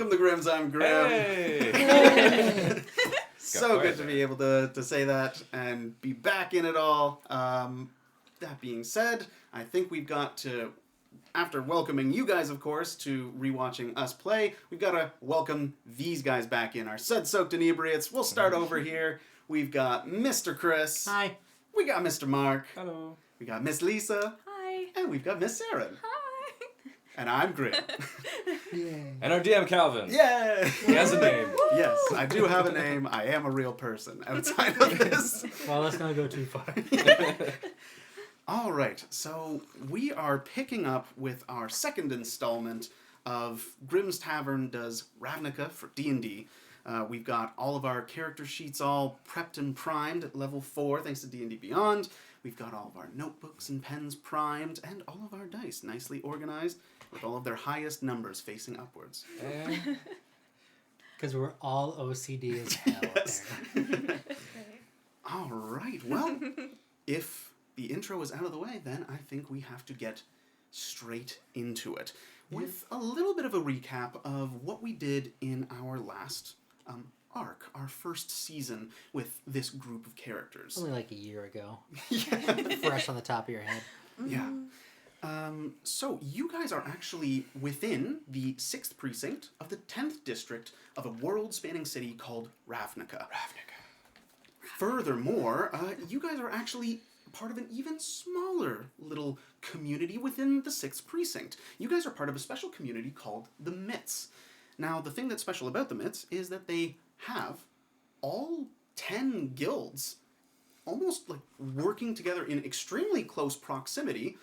Welcome to Grimm's. I'm Grimm. Hey! So good to be able to say that and be back in it all. That being said, I think we've got to, after welcoming you guys, of course, to rewatching us play, we've got to welcome these guys back in, our Sud-Soaked Inebriates. We'll start over here. We've got Mr. Chris. Hi. We got Mr. Mark. Hello. We got Miss Lisa. Hi. And we've got Miss Sarah. Hi. And I'm Grimm. Yay. And our DM, Calvin. Yay! He has a name. Yes, I do have a name. I am a real person outside of this. Well, let's not go too far. All right, so we are picking up with our second installment of Grimm's Tavern does RAVNICA for D&D. We've got all of our character sheets all prepped and primed at level 4 thanks to D&D Beyond. We've got all of our notebooks and pens primed and all of our dice nicely organized with all of their highest numbers facing upwards. Because we're all OCD as hell. Yes. There. All right, well, if the intro is out of the way, then I think we have to get straight into it with a little bit of a recap of what we did in our last arc, our first season with this group of characters. Only like a year ago. Yeah. Fresh on the top of your head. Yeah. So you guys are actually within the 6th precinct of the 10th district of a world-spanning city called RAVNICA. Furthermore, you guys are actually part of an even smaller little community within the 6th precinct. You guys are part of a special community called the Mitts. Now, the thing that's special about the Mitts is that they have all 10 guilds almost like working together in extremely close proximity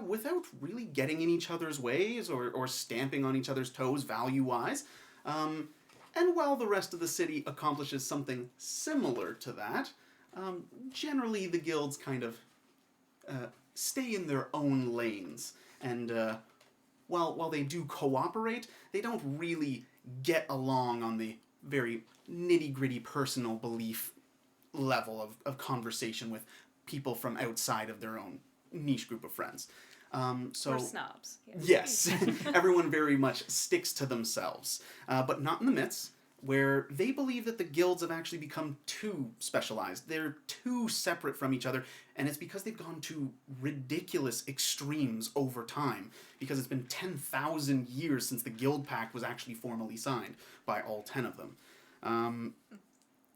without really getting in each other's ways or stamping on each other's toes value-wise. And while the rest of the city accomplishes something similar to that, generally the guilds kind of stay in their own lanes. And while they do cooperate, they don't really get along on the very nitty-gritty personal belief level of conversation with people from outside of their own niche group of friends. We're snobs. Yes, everyone very much sticks to themselves, but not in the Mitts, where they believe that the guilds have actually become too specialized. They're too separate from each other, and it's because they've gone to ridiculous extremes over time, because it's been 10,000 years since the Guild Pact was actually formally signed by all 10 of them.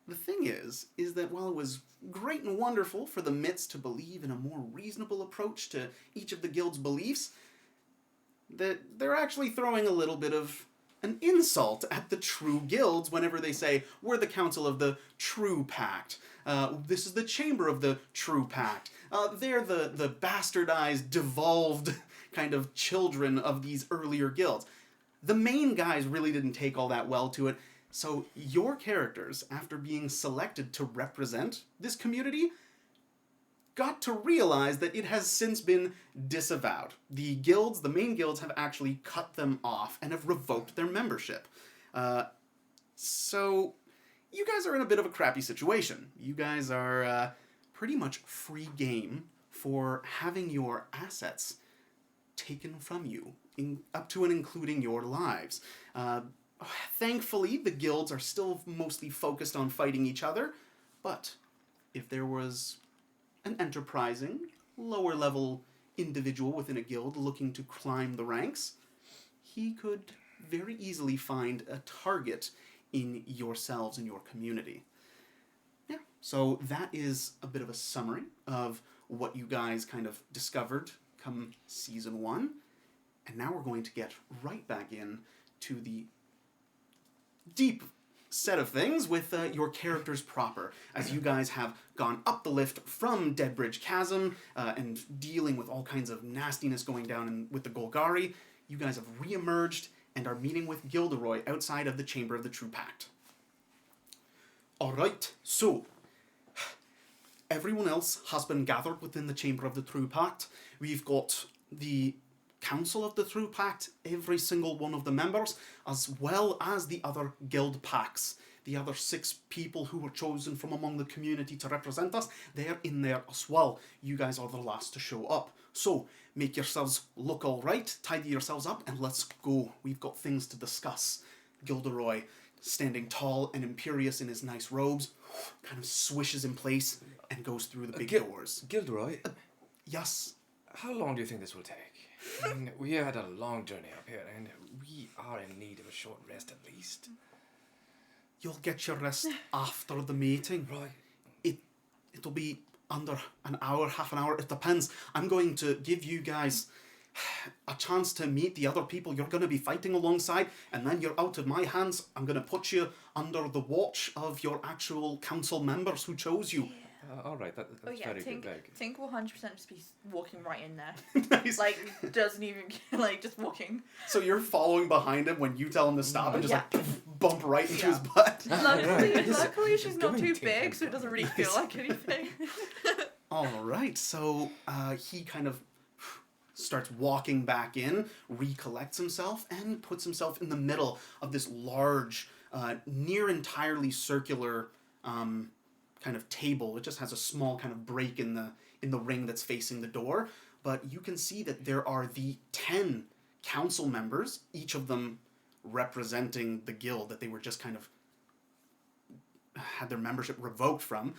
The thing is that while it was great and wonderful for the Mitts to believe in a more reasonable approach to each of the guild's beliefs, that they're actually throwing a little bit of an insult at the true guilds whenever they say, we're the council of the True Pact. This is the chamber of the True Pact. They're the bastardized, devolved kind of children of these earlier guilds. The main guys really didn't take all that well to it. So your characters, after being selected to represent this community, got to realize that it has since been disavowed. The guilds, the main guilds, have actually cut them off and have revoked their membership. So you guys are in a bit of a crappy situation. You guys are pretty much free game for having your assets taken from you, up to and including your lives. Thankfully, the guilds are still mostly focused on fighting each other, but if there was an enterprising, lower-level individual within a guild looking to climb the ranks, he could very easily find a target in yourselves and your community. Yeah, so that is a bit of a summary of what you guys kind of discovered come Season 1, and now we're going to get right back in to the deep set of things with your characters proper, as you guys have gone up the lift from Deadbridge Chasm and dealing with all kinds of nastiness going down with the Golgari. You guys have re-emerged and are meeting with Gilderoy outside of the Chamber of the True Pact. Alright, so everyone else has been gathered within the Chamber of the True Pact. We've got the Council of the True Pact, every single one of the members, as well as the other guild pacts. The other 6 people who were chosen from among the community to represent us, they're in there as well. You guys are the last to show up. So, make yourselves look alright, tidy yourselves up, and let's go. We've got things to discuss. Gilderoy, standing tall and imperious in his nice robes, kind of swishes in place and goes through the big doors. Gilderoy, Yes. how long do you think this will take? I mean, we had a long journey up here, and we are in need of a short rest at least. You'll get your rest after the meeting. Right. It'll be under an hour, half an hour. It depends. I'm going to give you guys a chance to meet the other people you're going to be fighting alongside, and then you're out of my hands. I'm going to put you under the watch of your actual council members who chose you. All right, that's very good. Tink will 100% just be walking right in there. Nice. Like, doesn't even, like, just walking. So you're following behind him when you tell him to stop and just Yeah. like bump right into his butt. Luckily she's not going too to big, so it doesn't really feel like anything. All right, so he kind of starts walking back in, recollects himself, and puts himself in the middle of this large, near entirely circular kind of table. It just has a small kind of break in the ring that's facing the door, but you can see that there are the 10 council members, each of them representing the guild that they were just kind of had their membership revoked from,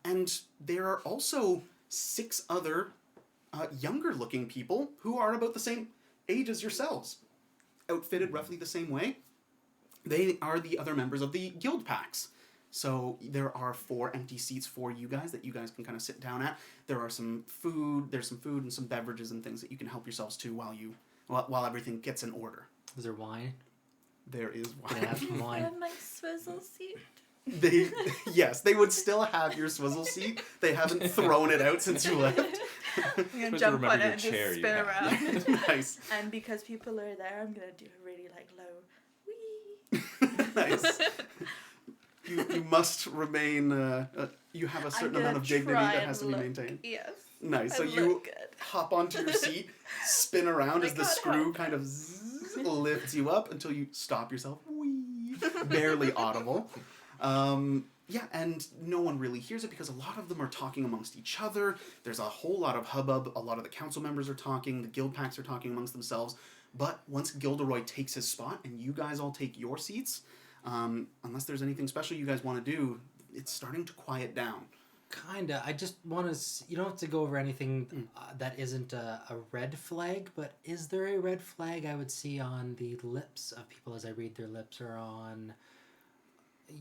and there are also 6 other younger looking people who are about the same age as yourselves, outfitted roughly the same way. They are the other members of the guild packs. So there are 4 empty seats for you guys that you guys can kind of sit down at. There's some food and some beverages and things that you can help yourselves to while everything gets in order. Is there wine? There is Can I wine. have some wine? And my swizzle seat. Yes, they would still have your swizzle seat. They haven't thrown it out since you left. I'm gonna to jump remember on it your and chair just you spin have. around. Nice. And because people are there, I'm gonna do a really like low wee. Nice. You must remain. You have a certain amount of dignity that has to be maintained. Yes. Nice. So I you look good. hop onto your seat, spin around I as the can't screw help kind of zzz, lifts you up until you stop yourself. Whee! Barely audible. Yeah, and no one really hears it because a lot of them are talking amongst each other. There's a whole lot of hubbub. A lot of the council members are talking. The guild packs are talking amongst themselves. But once Gilderoy takes his spot and you guys all take your seats, unless there's anything special you guys want to do, it's starting to quiet down. Kinda. I just want to. You don't have to go over anything that isn't a red flag, but is there a red flag I would see on the lips of people as I read their lips, or on,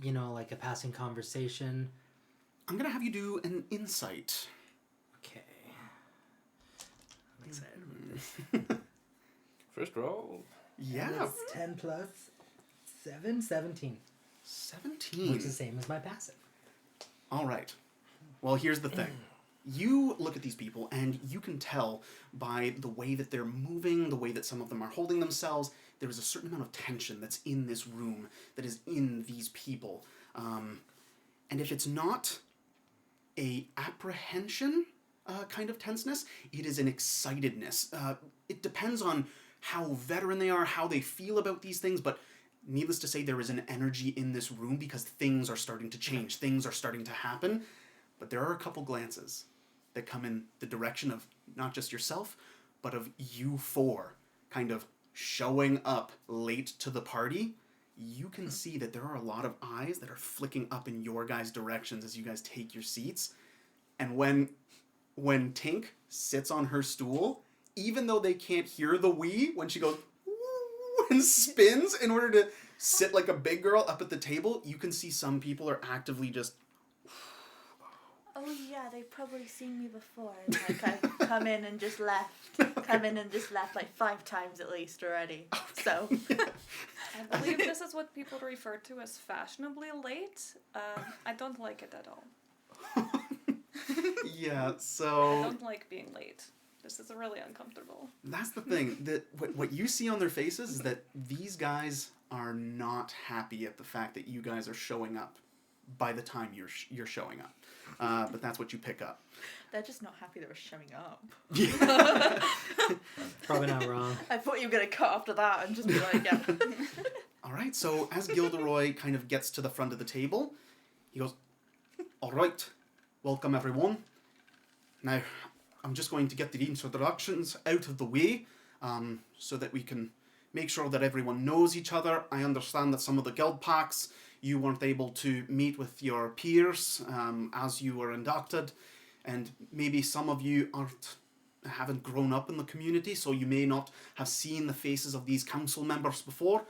like a passing conversation? I'm going to have you do an insight. Okay. I'm excited. First roll. Yeah. That's 10 plus 7, 17. 17. Which is the same as my passive. All right. Well, here's the thing. You look at these people, and you can tell by the way that they're moving, the way that some of them are holding themselves, there is a certain amount of tension that's in this room, that is in these people. And if it's not a apprehension kind of tenseness, it is an excitedness. It depends on how veteran they are, how they feel about these things, but needless to say, there is an energy in this room because things are starting to change, things are starting to happen. But there are a couple glances that come in the direction of not just yourself, but of you 4 kind of showing up late to the party. You can see that there are a lot of eyes that are flicking up in your guys' directions as you guys take your seats. And when Tink sits on her stool, even though they can't hear the wee, when she goes and spins in order to sit like a big girl up at the table, you can see some people are actively just... Oh yeah, they've probably seen me before. Like I've come in and just left. Come in and just left like 5 times at least already. So I believe this is what people refer to as fashionably late. I don't like it at all. Yeah, I so don't like being late. This is really uncomfortable. that's the thing. That what you see on their faces is that these guys are not happy at the fact that you guys are showing up by the time you're showing up. But that's what you pick up. they're just not happy they were showing up. Yeah. Probably not wrong. I thought you were gonna cut after that and just be like, yeah. All right, so as Gilderoy kind of gets to the front of the table, he goes, "All right, welcome everyone. Now, I'm just going to get the introductions out of the way so that we can make sure that everyone knows each other. I understand that some of the guild pacts, you weren't able to meet with your peers as you were inducted, and maybe some of you haven't grown up in the community, so you may not have seen the faces of these council members before.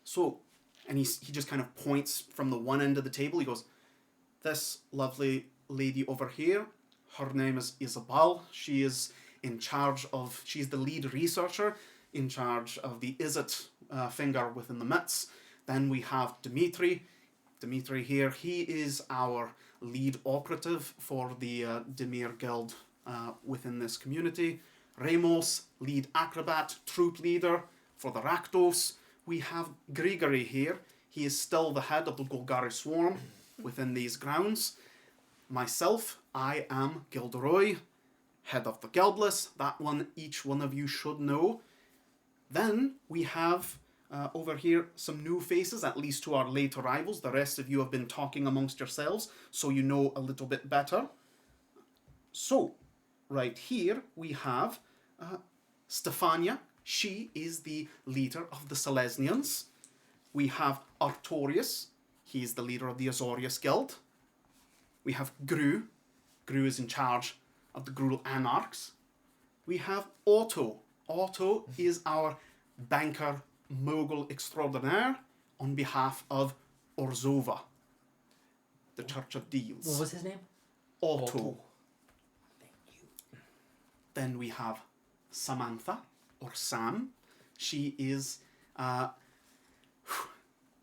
So, and he just kind of points from the one end of the table. He goes, this lovely lady over here, her name is Isabel. She is in charge of, she's the lead researcher in charge of the Izzet finger within the myths. Then we have Dimitri. Dimitri here, he is our lead operative for the Dimir Guild within this community. Ramos, lead acrobat, troop leader for the Rakdos. We have Grigory here. He is still the head of the Golgari Swarm within these grounds. Myself, I am Gilderoy, head of the Guildless. That one, each one of you should know. Then we have over here some new faces, at least to our late arrivals. The rest of you have been talking amongst yourselves, so you know a little bit better. So, right here we have Stefania. She is the leader of the Selesnians. We have Artorius. He is the leader of the Azorius Guild. We have Gru. Gru is in charge of the Gruul Anarchs. We have Otto. Otto is our banker mogul extraordinaire on behalf of Orzova, the Church of Deals. What was his name? Otto. Then we have Samantha, or Sam. She is, I'm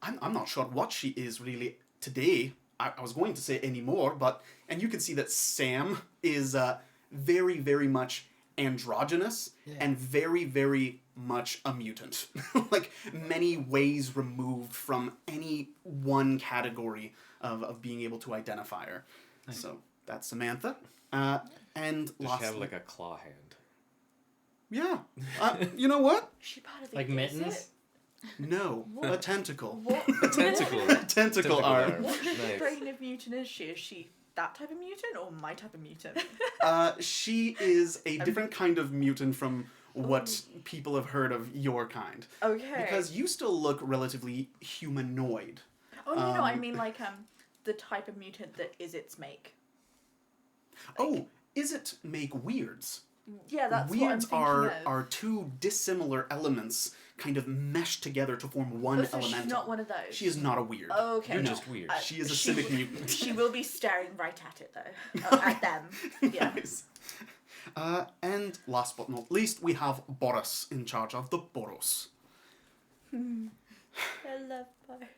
not sure what she is really today. I was going to say anymore, and you can see that Sam is very, very much androgynous and very, very much a mutant. Like, many ways removed from any one category of being able to identify her. Nice. So, that's Samantha. And Does she lastly, have like a claw hand? yeah. You know what? Is she part of the Like mittens? No, a tentacle. What? A tentacle. Tentacle arm. What Nice. strain of mutant is she? Is she that type of mutant or my type of mutant? She is a different kind of mutant from what people have heard of your kind. Okay. Because you still look relatively humanoid. Oh no, I mean like the type of mutant that Izzets make. Oh, is it make weirds? Yeah, that's Weirds what I'm thinking of. are two dissimilar elements kind of meshed together to form one so elemental. she's not one of those. She is not a weird. Okay. You're no. just weird. She is a civic mutant. She will be staring right at it though. At them. Yeah. Nice. And last but not least, we have Boris in charge of the Boros. I love Boris.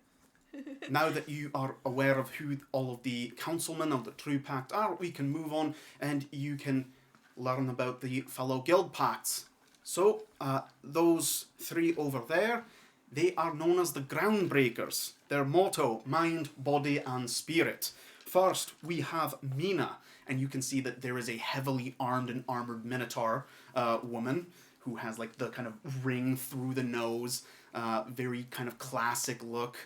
Now that you are aware of who all of the councilmen of the True Pact are, we can move on and you can learn about the fellow guild pacts. So, those three over there, they are known as the Groundbreakers. Their motto, mind, body, and spirit. First, we have Mina, and you can see that there is a heavily armed and armored Minotaur woman who has like the kind of ring through the nose, very kind of classic look.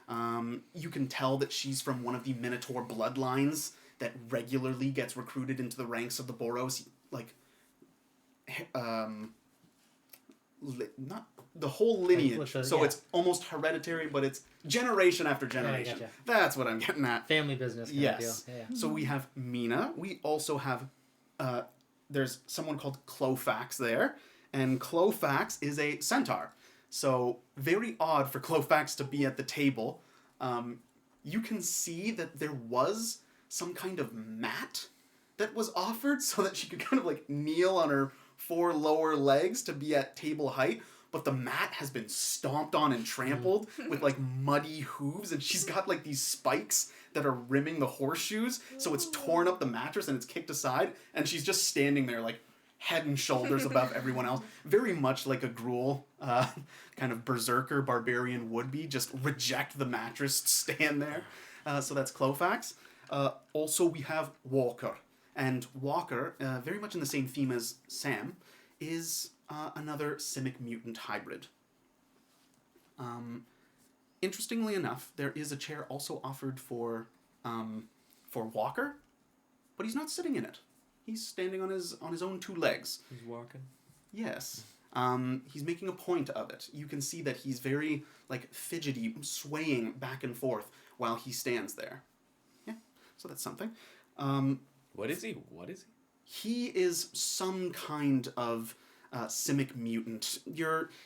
You can tell that she's from one of the Minotaur bloodlines that regularly gets recruited into the ranks of the Boros, like, not the whole lineage. So it's almost hereditary, but it's generation after generation. gotcha. That's what I'm getting at. Family business kind Yes. of deal. Yeah. So we have Mina. We also have, there's someone called Clofax there, and Clofax is a centaur. So very odd for Clofax to be at the table. You can see that there was some kind of mat that was offered so that she could kind of like kneel on her 4 lower legs to be at table height, but the mat has been stomped on and trampled with like muddy hooves, and she's got like these spikes that are rimming the horseshoes, so it's torn up the mattress and it's kicked aside, and she's just standing there like head and shoulders above everyone else, very much like a Gruul kind of berserker barbarian would be, just reject the mattress, stand there. So that's Clofax. Also we have Walker. And Walker, very much in the same theme as Sam, is another Simic mutant hybrid. Interestingly enough, there is a chair also offered for Walker, but he's not sitting in it. He's standing on his own 2 legs. He's walking. Yes. He's making a point of it. You can see that he's very, like, fidgety, swaying back and forth while he stands there. Yeah, so that's something. What is he? He is some kind of simic mutant.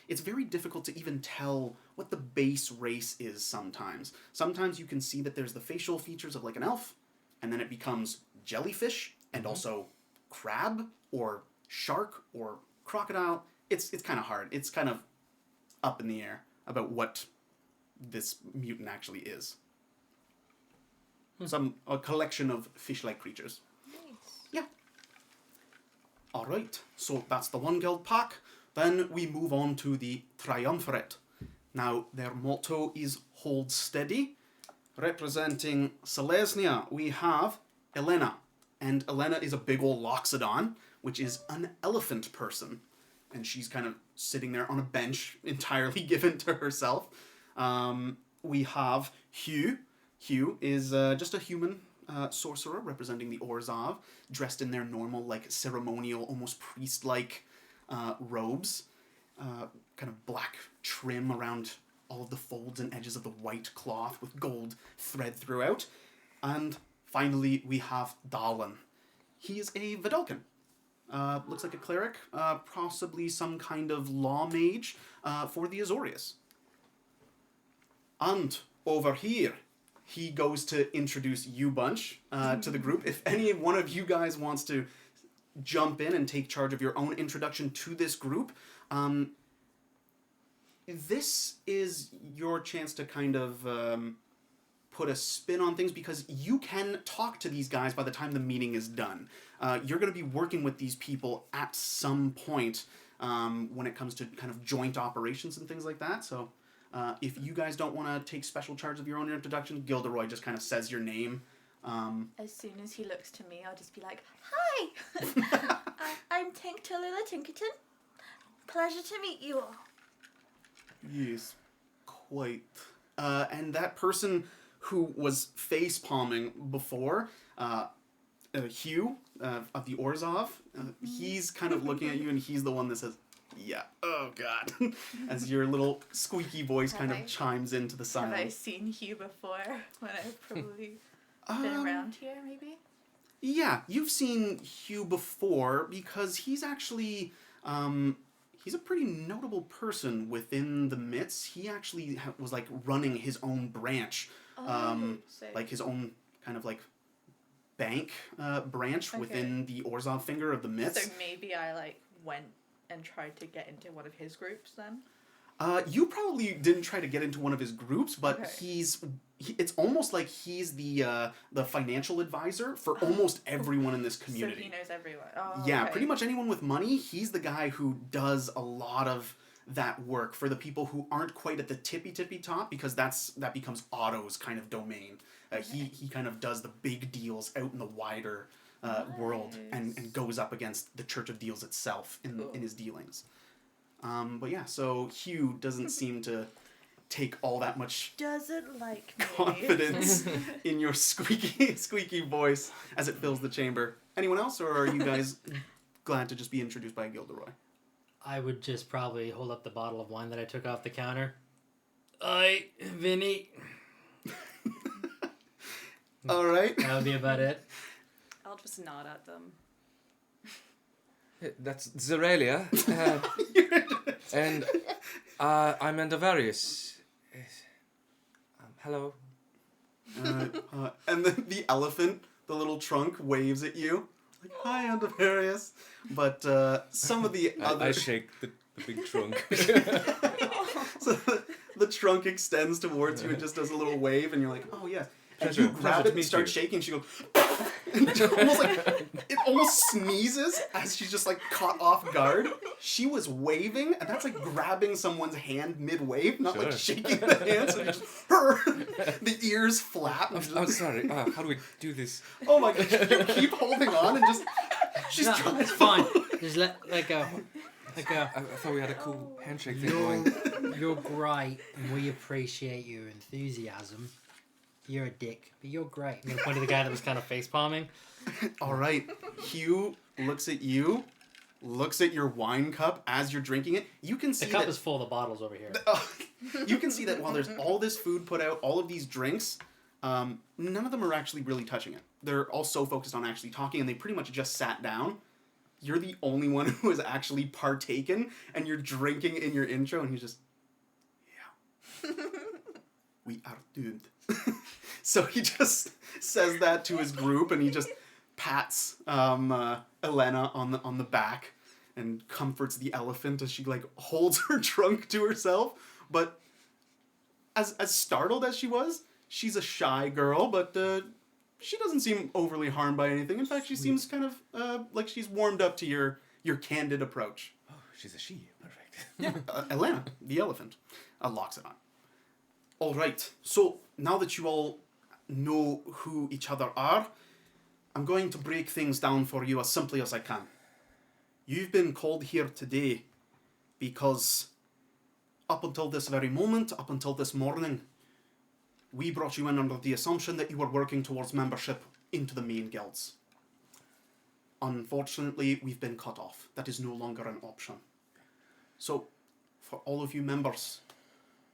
It's very difficult to even tell what the base race is sometimes. Sometimes you can see that there's the facial features of, like, an elf, and then it becomes jellyfish, and also crab, or shark, or crocodile. It's kind of hard. It's kind of up in the air about what this mutant actually is. A collection of fish-like creatures. Nice. Yeah. All right. So that's the one guild pack. Then we move on to the Triumvirate. Now, their motto is Hold Steady. Representing Selesnya, we have Elena. And Elena is a big old loxodon, which is an elephant person. And she's kind of sitting there on a bench, entirely given to herself. We have Hugh. Hugh is just a human sorcerer representing the Orzhov, dressed in their normal, like, ceremonial, almost priest-like robes. Kind of black trim around all of the folds and edges of the white cloth with gold thread throughout. And finally, we have Dahlan. He is a Vidalcan. Looks like a cleric, possibly some kind of law mage for the Azorius. And over here, he goes to introduce you bunch to the group. If any one of you guys wants to jump in and take charge of your own introduction to this group, this is your chance to kind of put a spin on things, because you can talk to these guys by the time the meeting is done. You're going to be working with these people at some point when it comes to kind of joint operations and things like that. So if you guys don't want to take special charge of your own introduction, Gilderoy just kind of says your name. As soon as he looks to me, I'll just be like, "Hi, I'm Tink Tallulah Tinkerton. Pleasure to meet you all." Yes, quite. And that person who was face palming before, Hugh of the Orzhov, he's kind of looking at you, and he's the one that says, "Yeah, oh god," as your little squeaky voice kind of chimes into the silence. Have I seen Hugh before when I've probably been around here, maybe? Yeah, you've seen Hugh before, because he's actually, he's a pretty notable person within the Mitts. He actually was, like, running his own branch, like his own kind of, like, bank branch within the Orzhov finger of the Mitts. So maybe I, like, went and tried to get into one of his groups then? You probably didn't try to get into one of his groups, but it's almost like he's the financial advisor for almost everyone in this community. So he knows everyone. Oh, yeah, okay. Pretty much anyone with money, he's the guy who does a lot of that work for the people who aren't quite at the tippy top, because that becomes Otto's kind of domain. He kind of does the big deals out in the wider world and goes up against the Church of Deals itself in his dealings. But yeah, so Hugh doesn't seem to take all that much doesn't like me. confidence in your squeaky voice as it fills the chamber. Anyone else, or are you guys glad to just be introduced by Gilderoy? I would just probably hold up the bottle of wine that I took off the counter. Aye, Vinny. All right. That would be about it. I'll just nod at them. That's Zerelia. And I'm Andavarius. Hello. And then the elephant, the little trunk, waves at you. Like, "Hi, Andavarius." But some of the other... I shake the big trunk. So the trunk extends towards you and just does a little wave, and you're like, "Oh, yes." And Pleasure- you grab pleasure it to and meet start you. shaking. She goes, and it almost like it almost sneezes as she's just like caught off guard. She was waving, and that's like grabbing someone's hand mid-wave, not like Sure. shaking the hand. So you just the ears flap. And I'm sorry. How do we do this? Oh my gosh! You keep holding on and just she's No, trying. it's fine. Just like a. I thought we had a cool handshake thing going. You're great, and we appreciate your enthusiasm. You're a dick, but you're great. I'm gonna point to the guy that was kind of face palming. All right, Hugh looks at you, looks at your wine cup as you're drinking it. You can see The cup that is full. The bottle's over here. you can see that while there's all this food put out, all of these drinks, none of them are actually really touching it. They're all so focused on actually talking, and they pretty much just sat down. You're the only one who has actually partaken, and you're drinking in your intro, and he's just, yeah, we are doomed. So he just says that to his group, and he just pats Elena on the back and comforts the elephant as she like holds her trunk to herself. But as startled as she was, she's a shy girl, but she doesn't seem overly harmed by anything. In fact, she seems kind of like she's warmed up to your candid approach. Oh, she's a she. Perfect. Yeah, Elena, the elephant, locks it on. All right, so now that you all know who each other are, I'm going to break things down for you as simply as I can. You've been called here today because up until this very moment, up until this morning, we brought you in under the assumption that you were working towards membership into the main guilds. Unfortunately, we've been cut off. That is no longer an option. So, for all of you members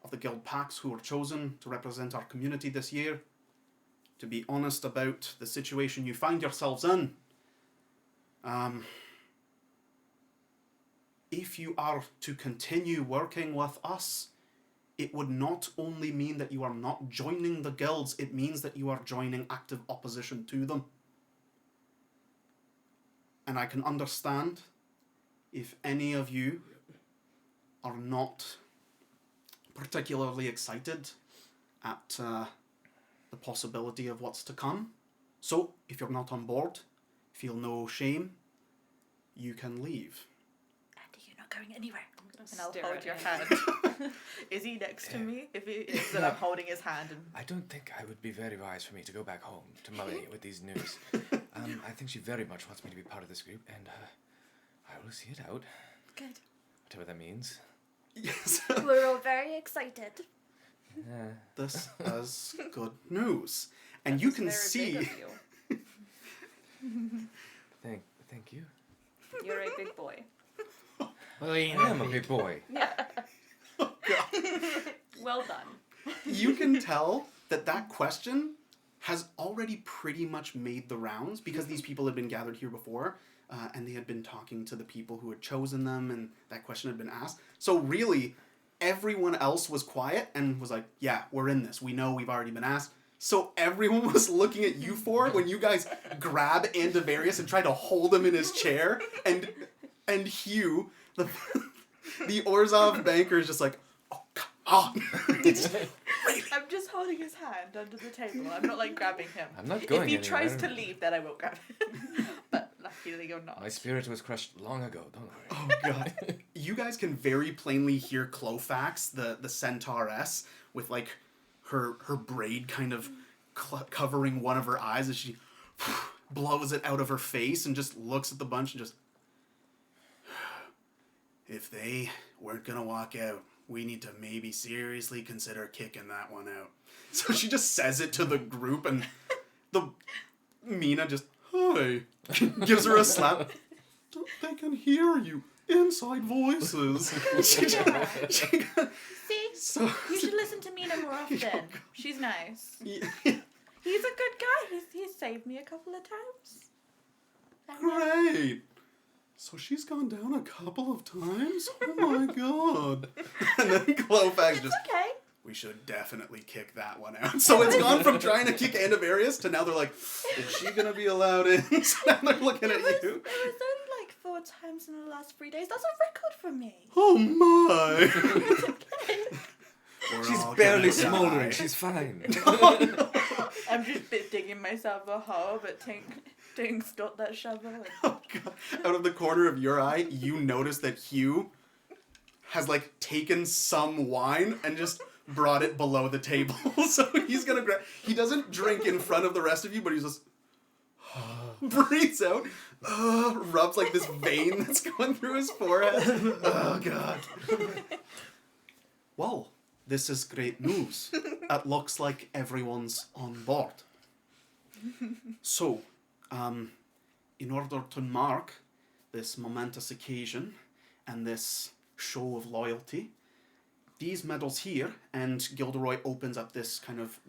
of the guild packs who were chosen to represent our community this year, to be honest about the situation you find yourselves in, if you are to continue working with us, it would not only mean that you are not joining the guilds, it means that you are joining active opposition to them. And I can understand if any of you are not particularly excited at the possibility of what's to come. So, if you're not on board, feel no shame, you can leave. Andy, you're not going anywhere. And I'll Stare hold at your him. hand. Is he next to me? If he is, then I'm holding his hand. And I don't think I would be very wise for me to go back home to Molly with these news. I think she very much wants me to be part of this group, and I will see it out. good. Whatever that means. Yes. We're all very excited. This is good news. And you can Very see... big of you. Thank you. You're a big boy. Well, I am a big boy. Yeah. Well done. You can tell that question has already pretty much made the rounds because these people had been gathered here before and they had been talking to the people who had chosen them and that question had been asked. So really, everyone else was quiet and was like, yeah, we're in this. We know we've already been asked. So everyone was looking at you four when you guys grab Andavarius and try to hold him in his chair. And Hugh, the Orzhov banker, is just like, oh, come on. Really? I'm just holding his hand under the table. I'm not like grabbing him. I'm not going If he anywhere. tries to leave, then I will grab him. But luckily you're not. My spirit was crushed long ago, don't worry. Oh, God. You guys can very plainly hear Clofax, the centauress, with, like, her braid kind of covering one of her eyes as she blows it out of her face and just looks at the bunch and just... If they weren't gonna walk out, we need to maybe seriously consider kicking that one out. So she just says it to the group and Mina just, hi, gives her a slap. They can hear you. Inside voices. See? So, You should listen to Mina more often. She's nice. yeah, He's a good guy. He's saved me a couple of times. great. So she's gone down a couple of times? Oh my god. And then Clofax It's just, okay. we should definitely kick that one out. So it's gone from trying to kick Andavarius to now they're like, is she going to be allowed in? So now they're looking at you. It was only like 4 times in the last 3 days. That's a record for me. Oh my. It's okay. We're She's all barely gonna die. smoldering. She's fine. I'm just digging myself a hole, but Tink's got that shovel. And... Oh god. Out of the corner of your eye, you notice that Hugh has like taken some wine and just brought it below the table. So he's gonna grab. He doesn't drink in front of the rest of you, but he's just breathes out, rubs like this vein that's going through his forehead. Oh god. Well, this is great news. It looks like everyone's on board. So, in order to mark this momentous occasion and this show of loyalty, these medals here, and Gilderoy opens up this kind of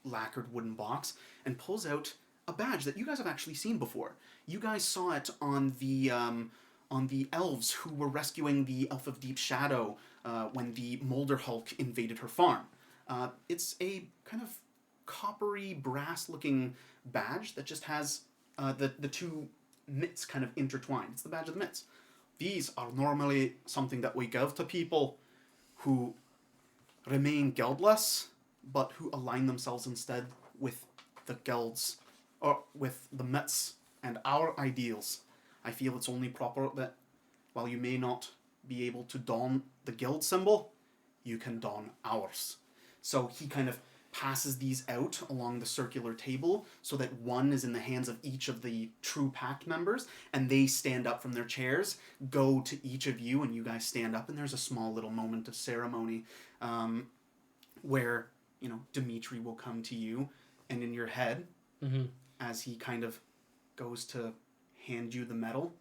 lacquered wooden box and pulls out a badge that you guys have actually seen before. You guys saw it on the elves who were rescuing the Elf of Deep Shadow when the Molder Hulk invaded her farm. It's a kind of coppery, brass-looking badge that just has the two mitts kind of intertwined. It's the badge of the mitts. These are normally something that we give to people who remain guildless, but who align themselves instead with the guilds, or with the mitts and our ideals. I feel it's only proper that while you may not be able to don the guild symbol, you can don ours. So he kind of passes these out along the circular table so that one is in the hands of each of the True Pact members, and they stand up from their chairs, go to each of you, and you guys stand up, and there's a small little moment of ceremony where, you know, Dimitri will come to you, and in your head, as he kind of goes to hand you the medal,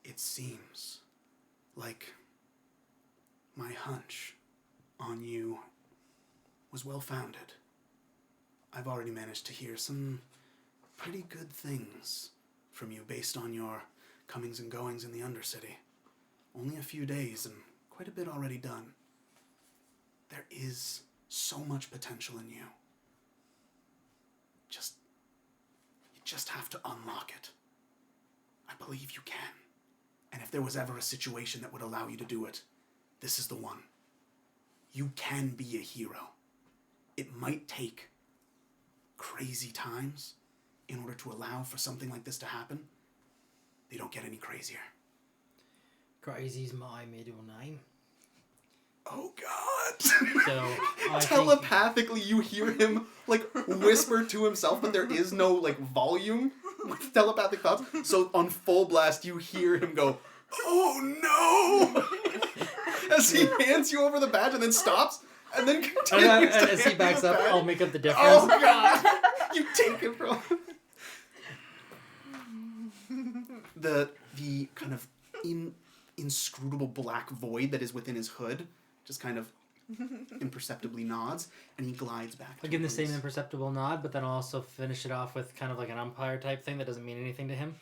it seems like my hunch on you was well founded. I've already managed to hear some pretty good things from you based on your comings and goings in the Undercity. Only a few days and quite a bit already done. There is so much potential in you. You just have to unlock it. I believe you can. And if there was ever a situation that would allow you to do it, this is the one. You can be a hero. It might take crazy times in order to allow for something like this to happen. They don't get any crazier. Crazy's my middle name. Oh, God. So I telepathically you hear him like whisper to himself, but there is no like volume with telepathic thoughts. So on full blast you hear him go, "Oh no!" as he hands you over the badge and then stops and then continues to as he hand backs you the up, badge. I'll make up the difference. Oh God! You take it from the kind of inscrutable black void that is within his hood. Just kind of imperceptibly nods, and he glides back. I'll give him the same imperceptible nod, but then I'll also finish it off with kind of like an umpire type thing that doesn't mean anything to him.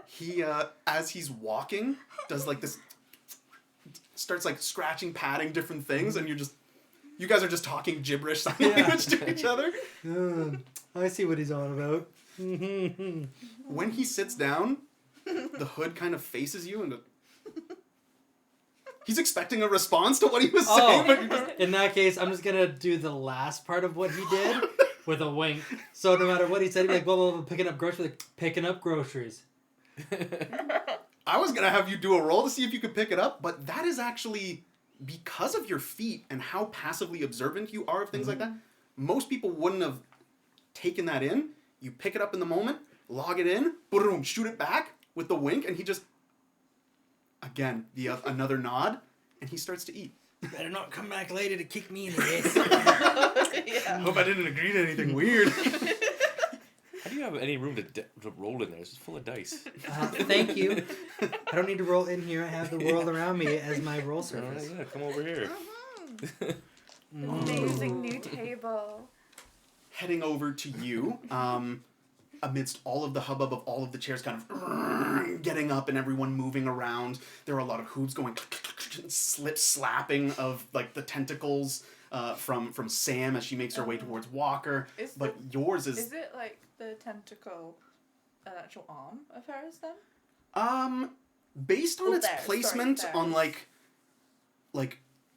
He, as he's walking, does like this, starts like scratching, patting different things, and you guys are just talking gibberish sign language to each other. I see what he's on about. When he sits down, the hood kind of faces you and goes, he's expecting a response to what he was saying, but you just... In that case, I'm just gonna do the last part of what he did with a wink. So no matter what he said, he'd be like, blah, blah, blah, picking up groceries. Like, picking up groceries. I was going to have you do a roll to see if you could pick it up, but that is actually, because of your feet and how passively observant you are of things like that, most people wouldn't have taken that in. You pick it up in the moment, log it in, boom, shoot it back with the wink, and he just... Again, another nod, and he starts to eat. Better not come back later to kick me in the ass. Yeah. Hope I didn't agree to anything weird. How do you have any room to roll in there? It's just full of dice. Thank you. I don't need to roll in here. I have the world around me as my roll surface. Yeah, come over here. Amazing new table. Heading over to you, amidst all of the hubbub of all of the chairs kind of getting up and everyone moving around, there are a lot of hooves going slapping of like the tentacles from Sam as she makes her way towards Walker. Yours is... Is it like the tentacle an actual arm of hers then? Based on its theirs, placement sorry, on like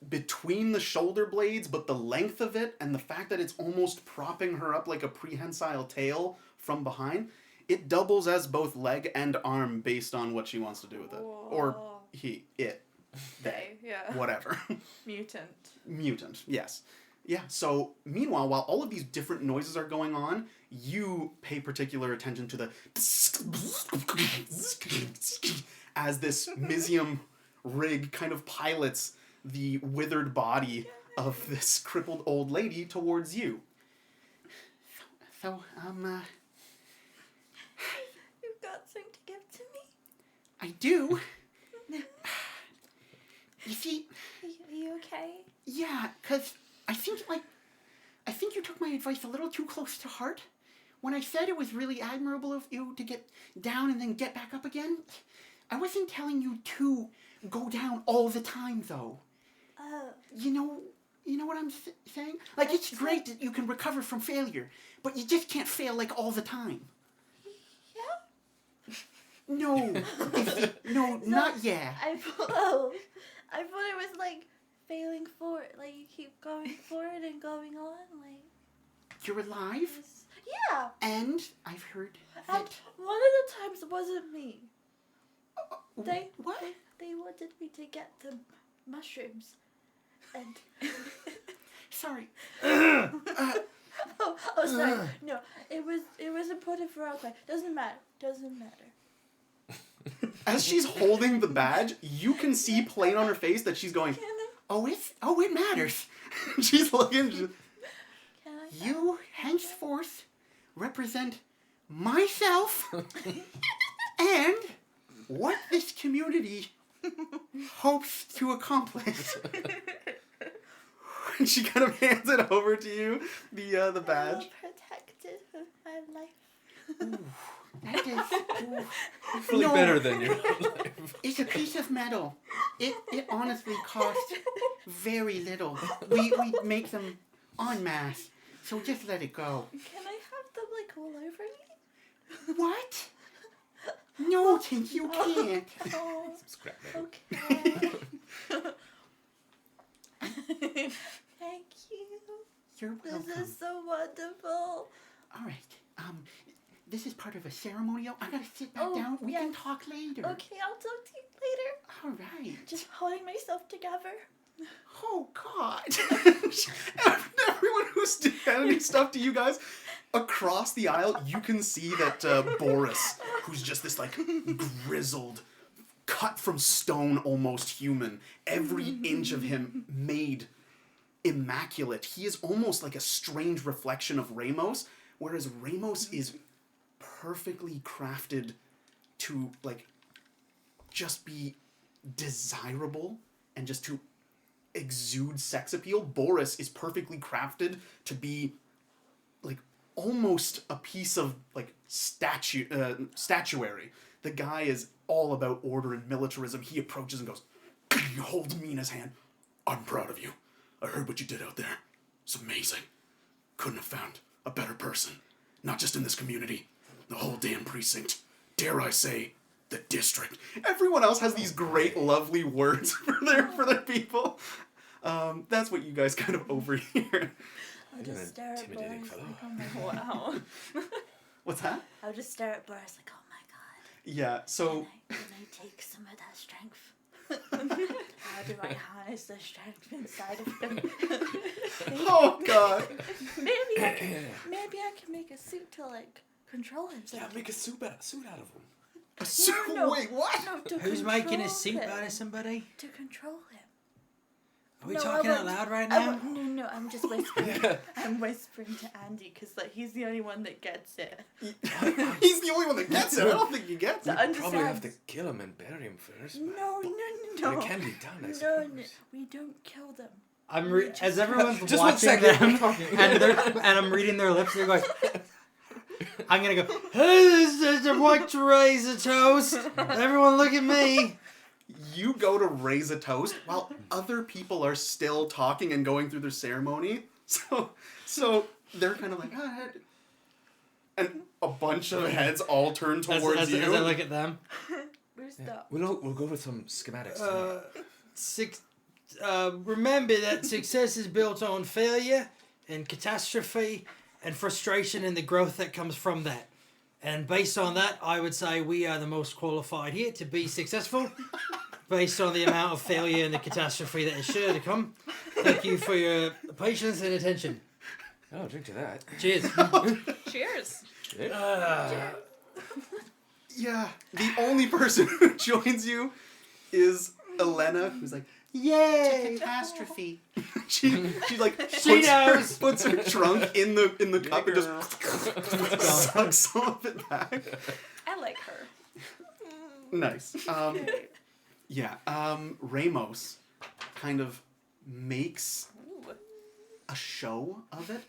between the shoulder blades, but the length of it and the fact that it's almost propping her up like a prehensile tail from behind, it doubles as both leg and arm based on what she wants to do with it. Whoa. Or they, Yeah. whatever. Mutant, yes. Yeah, so meanwhile, while all of these different noises are going on, you pay particular attention to the as this Mizium rig kind of pilots the withered body of this crippled old lady towards you. So, something to give to me? I do. You see, Are you okay? yeah, 'cause I think you took my advice a little too close to heart. When I said it was really admirable of you to get down and then get back up again, I wasn't telling you to go down all the time, though. Oh. You know what I'm saying? Like, it's great that you can recover from failure, but you just can't fail, like, all the time. Yeah? No. No, not yeah. I thought it was like failing forward, like you keep going forward and going on, like. You're alive, Yeah. and I've heard And that... one of the times wasn't me. They What? They wanted me to get the mushrooms, and. Sorry. Oh, sorry. No, it was important for our client. Doesn't matter. As she's holding the badge, you can see plain on her face that she's going, Can I? it matters. She's looking, Can I? you henceforth represent myself and what this community hopes to accomplish. And she kind of hands it over to you, the badge. I'm protected with my life. That is Hopefully better than your life. It's a piece of metal. It honestly costs very little. We make them en masse, so just let it go. Can I have them like all over me? What? No, Tink, you can't. Oh, Scrap metal. okay. Thank you. You're welcome. This is so wonderful. All right. This is part of a ceremonial. I gotta sit back Oh, down. We yeah. can talk later. Okay, I'll talk to you later. All right. Just holding myself together. Oh God! Everyone who's handing stuff to you guys across the aisle, you can see that Boris, who's just this like grizzled, cut from stone, almost human. Every inch of him made immaculate. He is almost like a strange reflection of Ramos, whereas Ramos is perfectly crafted to like just be desirable and just to exude sex appeal. Boris is perfectly crafted to be like almost a piece of like statuary. The guy is all about order and militarism. He approaches and goes, he holds Mina's hand. I'm proud of you. I heard what you did out there. It's amazing. Couldn't have found a better person. Not just in this community. The whole damn precinct. Dare I say, the district. Everyone else has these great, lovely words for their people. That's what you guys kind of overhear. I'll just stare at Boris intimidating fellow. like, oh my god. Wow. What's that? I'll just stare at Boris like, oh my god. Yeah, so... Can I take some of that strength? How do I harness the strength inside of him? Oh, God. Maybe I can make a suit to like control him. So Yeah, make a suit out of him. A suit? No. Wait, what? No, to Who's making a control suit him. out of somebody? To control him. Are we No, I talking out won't. loud right now? No, I'm just whispering. I'm whispering to Andy because like he's the only one that gets it. He's the only one that gets it. I don't think he gets So it. Probably have to understands. kill him and bury him first. No. But it can be done, I No, suppose. we don't kill them. As everyone's Just 1 watching second. them, and I'm reading their lips, they're going. I'm gonna go. Hey, this is a white to raise a toast. Everyone, look at me. You go to raise a toast while other people are still talking and going through their ceremony. So they're kind of like, and a bunch of heads all turn towards As you. I look at them. Where's Yeah. the? We'll go with some schematics. Remember that success is built on failure and catastrophe and frustration and the growth that comes from that. And based on that, I would say we are the most qualified here to be successful based on the amount of failure and the catastrophe that is sure to come. Thank you for your patience and attention. Oh, drink to that. Cheers. Cheers. Yeah, the only person who joins you is Elena, who's like, yay, catastrophe. she like puts her trunk in the cup and just sucks some of it back. I like her. Nice. Ramos kind of makes Ooh. a show of it,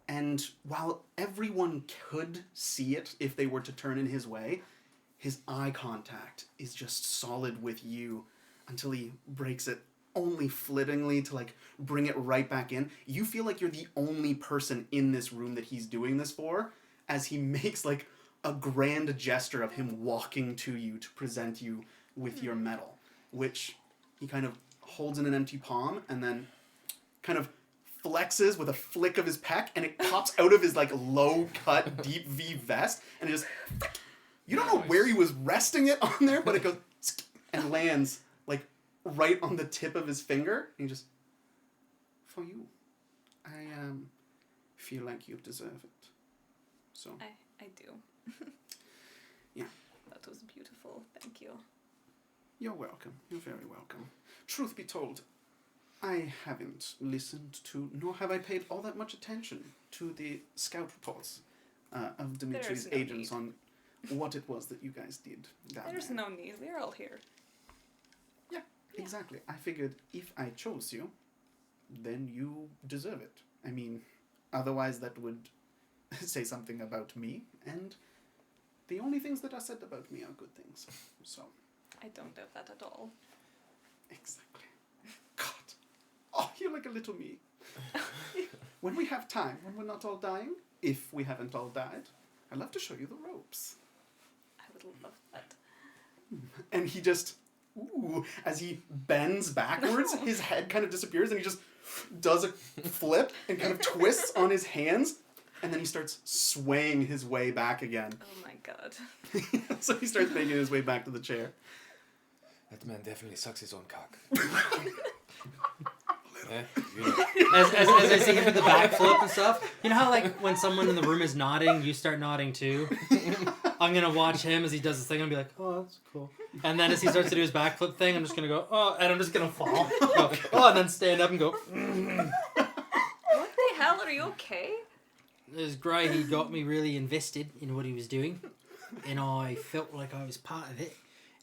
and while everyone could see it if they were to turn in his way, his eye contact is just solid with you until he breaks it only flittingly to like bring it right back in. You feel like you're the only person in this room that he's doing this for, as he makes like a grand gesture of him walking to you to present you with your medal, which he kind of holds in an empty palm and then kind of flexes with a flick of his pec, and it pops out of his like low cut deep V vest, and it just, you don't know where he was resting it on there, but it goes and lands like right on the tip of his finger, and he just, for you, I feel like you deserve it. So I do. Yeah. That was beautiful. Thank you. You're welcome. You're very welcome. Truth be told, I haven't listened to, nor have I paid all that much attention to the scout reports of Dimitri's There's no agents need. on what it was that you guys did down There's there. no need. We're all here. Yeah, exactly. I figured if I chose you, then you deserve it. I mean, otherwise that would say something about me, and the only things that are said about me are good things. So, I don't doubt that at all. exactly. God. Oh, you're like a little me. When we have time, when we're not all dying, if we haven't all died, I'd love to show you the ropes. I would love that. And he just, as he bends backwards, his head kind of disappears, and he just does a flip and kind of twists on his hands, and then he starts swaying his way back again. Oh my god. So he starts making his way back to the chair. That man definitely sucks his own cock. Eh, you know. As I see him do the backflip and stuff, you know how like when someone in the room is nodding, you start nodding too? I'm going to watch him as he does this thing and be like, oh, that's cool. And then as he starts to do his backflip thing, I'm just going to go, oh, and I'm just going to fall. Go, oh, and then stand up and go, What the hell? Are you okay? This guy, he got me really invested in what he was doing, and I felt like I was part of it,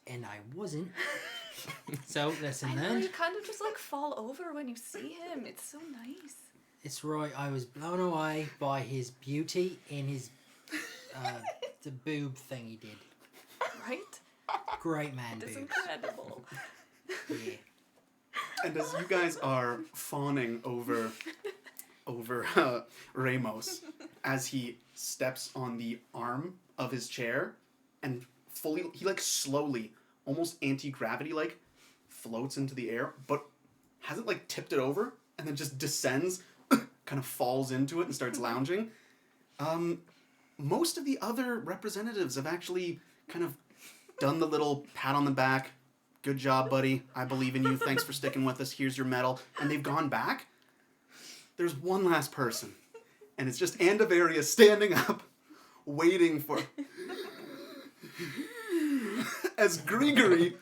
and I wasn't. So, lesson I know learned. you kind of just like fall over when you see him. It's so nice. It's right, I was blown away by his beauty and his, the boob thing he did. Right? Great man It's boobs. incredible. Yeah. And as you guys are fawning over Ramos, as he steps on the arm of his chair and he like slowly, almost anti-gravity like, floats into the air, but hasn't like tipped it over, and then just descends, kind of falls into it and starts lounging. Most of the other representatives have actually kind of done the little pat on the back, good job, buddy, I believe in you, thanks for sticking with us, here's your medal, and they've gone back. There's one last person, and it's just Andavaria standing up, waiting for... as Grigory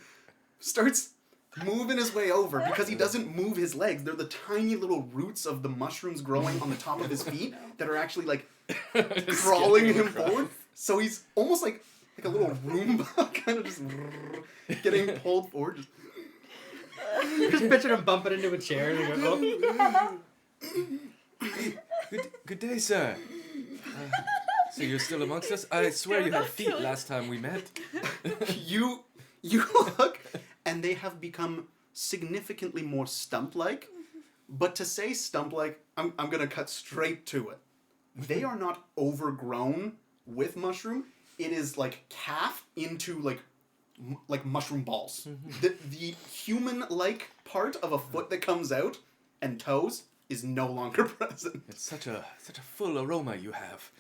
starts moving his way over, because he doesn't move his legs. They're the tiny little roots of the mushrooms growing on the top of his feet that are actually, like, crawling him forward. So he's almost like a little Roomba, kind of just getting pulled forward. Just picture him bumping into a chair and go, oh. Good day, sir. So you're still amongst us? I swear you had feet last time we met. You look, and they have become significantly more stump-like. But to say stump-like, I'm going to cut straight to it. They are not overgrown with mushroom. It is like calf into like mushroom balls. The human-like part of a foot that comes out and toes is no longer present. It's such a full aroma you have.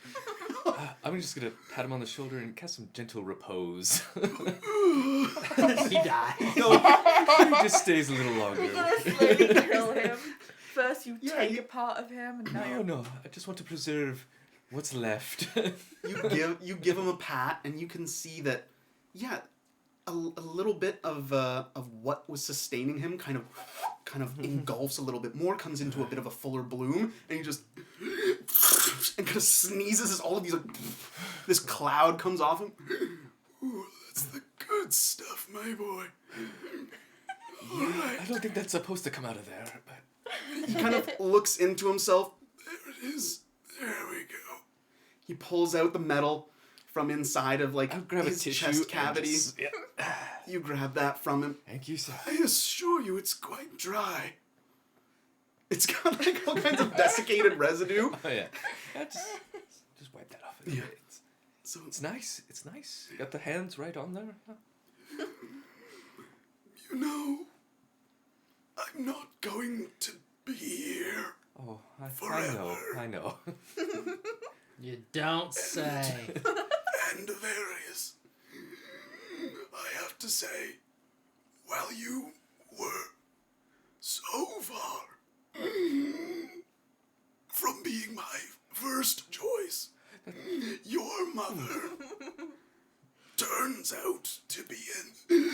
I'm just gonna pat him on the shoulder and cast some gentle repose. He died. No, he just stays a little longer. You're gonna slowly kill him. First you Yeah, take you- a part of him, and now No, I just want to preserve what's left. You give him a pat, and you can see that, yeah, a little bit of what was sustaining him kind of engulfs a little bit more, comes into a bit of a fuller bloom, and he just and kind of sneezes as all of these this cloud comes off him. Ooh, Good stuff, my boy. I don't think that's supposed to come out of there, but He kind of looks into himself. There it is. There we go. He pulls out the metal from inside of like I'll grab a his tissue chest and cavity. just- yeah. You grab that from him. Thank you, sir. I assure you, it's quite dry. It's got like all kinds of desiccated residue. Oh yeah. Just wipe that off. Yeah. So it's nice. It's nice. Got the hands right on there. Huh? You know, I'm not going to be here. Oh, I know. Forever. I know. You don't say. And Various, I have to say, while you were so far from being my first choice, your mother turns out to be an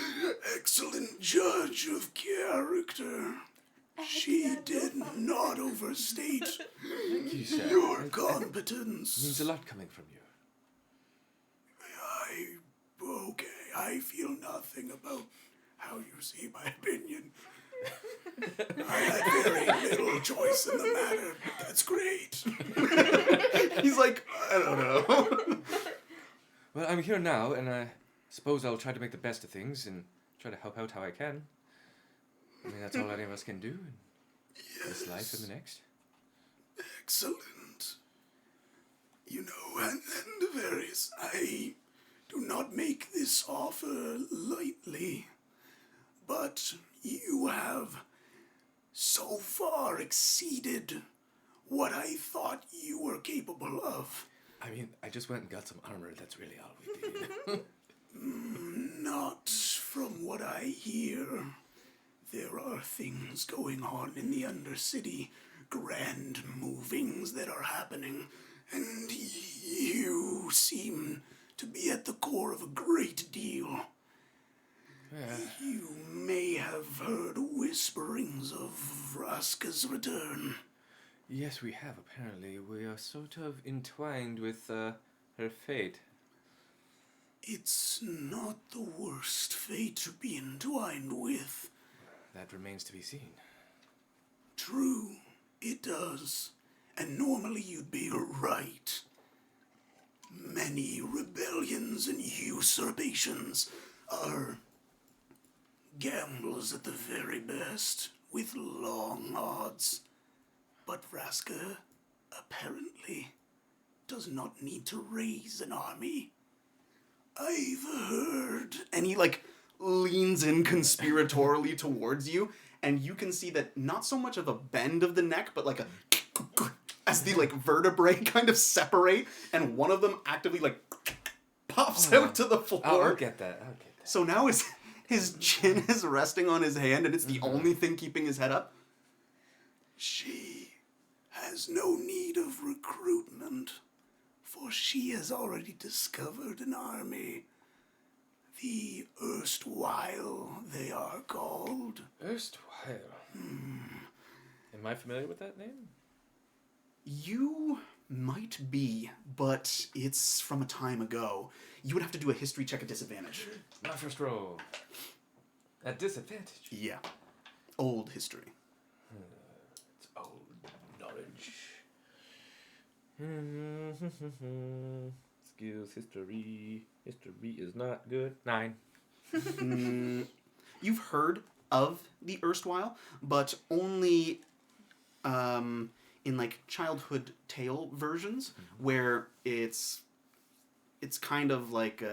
excellent judge of character. She did not overstate Thank you, sir. your It competence. means a lot coming from you. I feel nothing about how you see my opinion. I had very little choice in the matter. That's great. He's like, I don't know. Well, I'm here now, and I suppose I'll try to make the best of things and try to help out how I can. I mean, that's all any of us can do in this life and the next. Excellent. You know, and Various, I do not make this offer lightly, but you have so far exceeded what I thought you were capable of. I mean, I just went and got some armor. That's really all we did. Not from what I hear. There are things going on in the Undercity, grand movings that are happening, and you seem to be at the core of a great deal. Yeah. You may have heard whisperings of Vraska's return. Yes, we have, apparently. We are sort of entwined with her fate. It's not the worst fate to be entwined with. That remains to be seen. True, it does. And normally you'd be right. Many rebellions and usurpations are gambles at the very best, with long odds. But Vraska apparently does not need to raise an army. I've heard. And he like leans in conspiratorially towards you, and you can see that not so much of a bend of the neck, but like a as the like vertebrae kind of separate, and one of them actively like pops out to the floor. I'll get that. So now his chin is resting on his hand, and it's the only thing keeping his head up. She has no need of recruitment, for she has already discovered an army. The erstwhile, they are called. Erstwhile. Am I familiar with that name? You might be, but it's from a time ago. You would have to do a history check at disadvantage. My first roll. At disadvantage. Yeah. Old history. It's old knowledge. Skills, history. History is not good. 9. You've heard of the erstwhile, but only in like childhood tale versions, where it's kind of like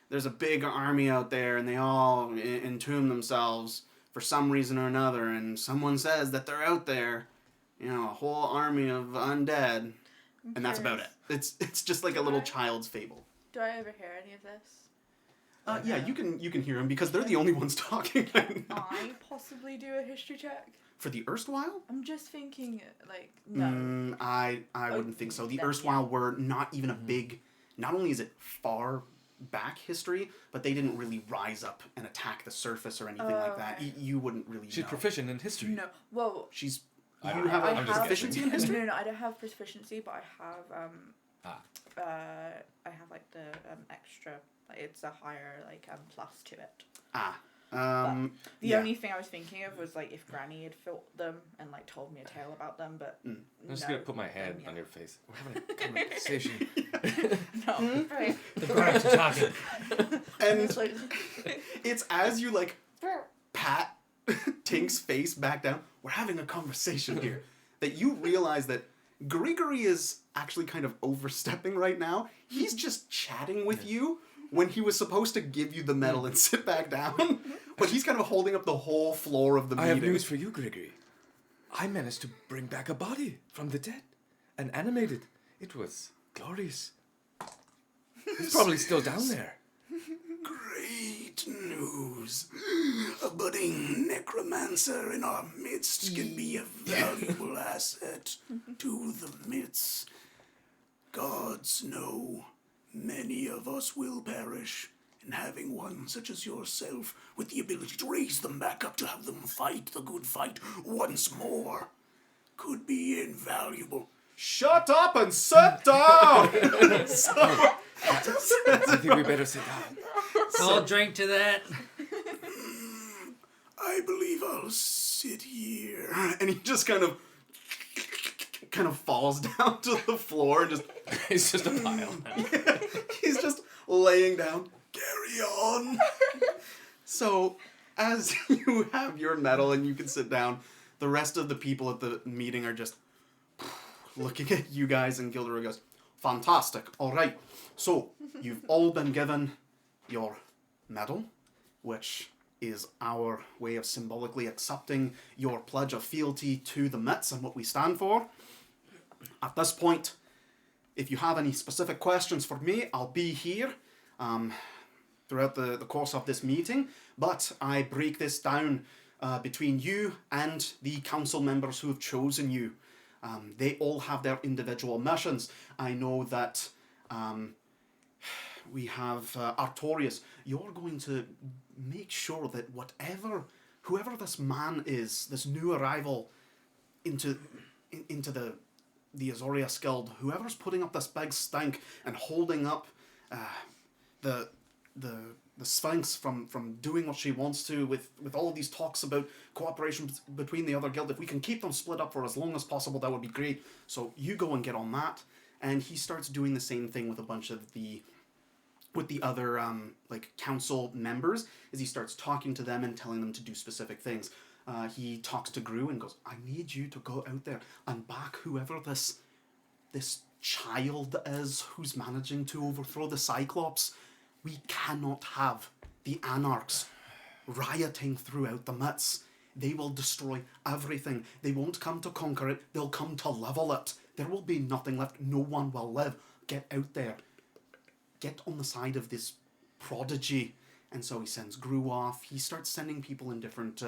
there's a big army out there and they all entomb themselves for some reason or another, and someone says that they're out there, a whole army of undead, and that's about it. It's just like a little child's fable. Do I overhear any of this? Yeah, you can hear them because they're the only ones talking right now. I possibly do a history check? For the erstwhile? I'm just thinking, like, no. I wouldn't think so. The erstwhile were not even a big. Not only is it far back history, but they didn't really rise up and attack the surface or anything like that. Okay. You wouldn't really know. She's proficient in history. No. Well, She's. I You don't have know. a I'm just proficiency guessing. in history? No, I don't have proficiency, but I have I have like the extra Like, it's a higher, like, plus to it. The yeah. only thing I was thinking of was, like, if Granny had fought them and, like, told me a tale about them, but I'm just gonna put my hand on your face. We're having a conversation. No. Right. The products are talking. And It's like, it's as you, like, pat Tink's face back down, we're having a conversation here, that you realize that Grigory is actually kind of overstepping right now. He's just chatting with you when he was supposed to give you the medal and sit back down. But he's kind of holding up the whole floor of the I meeting. have news for you, Gregory. I managed to bring back a body from the dead and animated. It was glorious. He's probably still down there. Great news. A budding necromancer in our midst can be a valuable asset to the myths. Gods know many of us will perish, and having one such as yourself with the ability to raise them back up to have them fight the good fight once more could be invaluable. Shut up and sit down! I think we better sit down. I'll drink to that. I believe I'll sit here. And he just kind of falls down to the floor and just It's just a pile. he's just laying down. Carry on. So as you have your medal and you can sit down, the rest of the people at the meeting are just looking at you guys, and Gilderoy goes, fantastic. All right. So you've all been given your medal, which is our way of symbolically accepting your pledge of fealty to the myths and what we stand for. At this point, if you have any specific questions for me, I'll be here throughout the course of this meeting, but I break this down between you and the council members who have chosen you. They all have their individual missions. I know that we have Artorius. You're going to make sure that whoever this man is, this new arrival into the Azorius Guild, whoever's putting up this big stink and holding up the Sphinx from doing what she wants to with all of these talks about cooperation between the other guild, if we can keep them split up for as long as possible, that would be great. So you go and get on that. And he starts doing the same thing with a bunch of the other like council members, as he starts talking to them and telling them to do specific things. He talks to Gru and goes, I need you to go out there and back whoever this child is who's managing to overthrow the Cyclops. We cannot have the Anarchs rioting throughout the myths. They will destroy everything. They won't come to conquer it. They'll come to level it. There will be nothing left. No one will live. Get out there. Get on the side of this prodigy. And so he sends Gru off. He starts sending people in different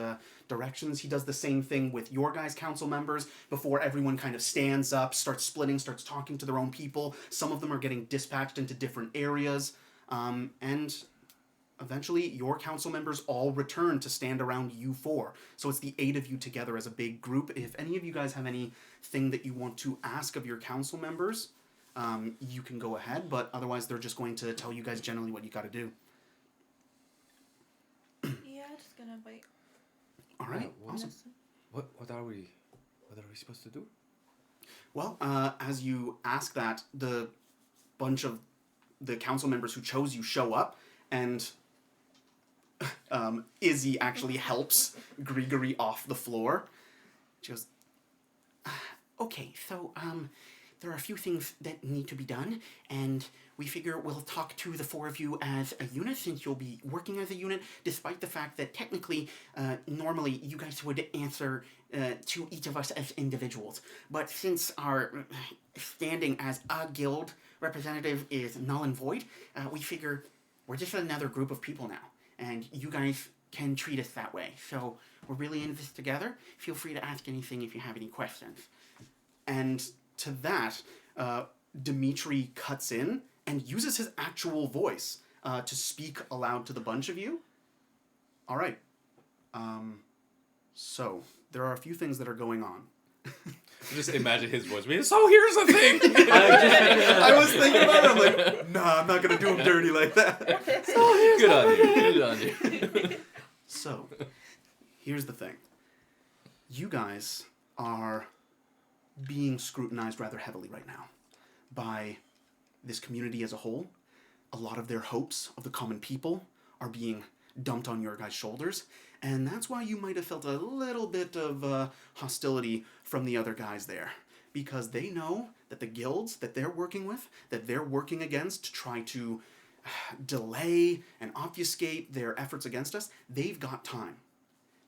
directions. He does the same thing with your guys' council members before everyone kind of stands up, starts splitting, starts talking to their own people. Some of them are getting dispatched into different areas. And eventually your council members all return to stand around you four. So it's the 8 of you together as a big group. If any of you guys have anything that you want to ask of your council members, you can go ahead, but otherwise they're just going to tell you guys generally what you got to do. yeah, just gonna wait. All right, What- awesome. What are we supposed to do? Well, as you ask that, the bunch of the council members who chose you show up, and Izzy actually helps Grigory off the floor. She goes, okay, so there are a few things that need to be done, and we figure we'll talk to the 4 of you as a unit, since you'll be working as a unit, despite the fact that technically, normally you guys would answer to each of us as individuals. But since our standing as a guild representative is null and void, we figure we're just another group of people now, and you guys can treat us that way. So we're really in this together. Feel free to ask anything if you have any questions. And to that, Dimitri cuts in and uses his actual voice to speak aloud to the bunch of you. All right. So there are a few things that are going on. Just imagine his voice. So here's the thing. I was thinking about it. I'm like, nah, I'm not gonna do him dirty like that. Good on you. Good on you. So, here's the thing. You guys are being scrutinized rather heavily right now by this community as a whole. A lot of their hopes of the common people are being dumped on your guys' shoulders, and that's why you might have felt a little bit of hostility from the other guys there, because they know that the guilds that they're working with, that they're working against to try to delay and obfuscate their efforts against us, they've got time.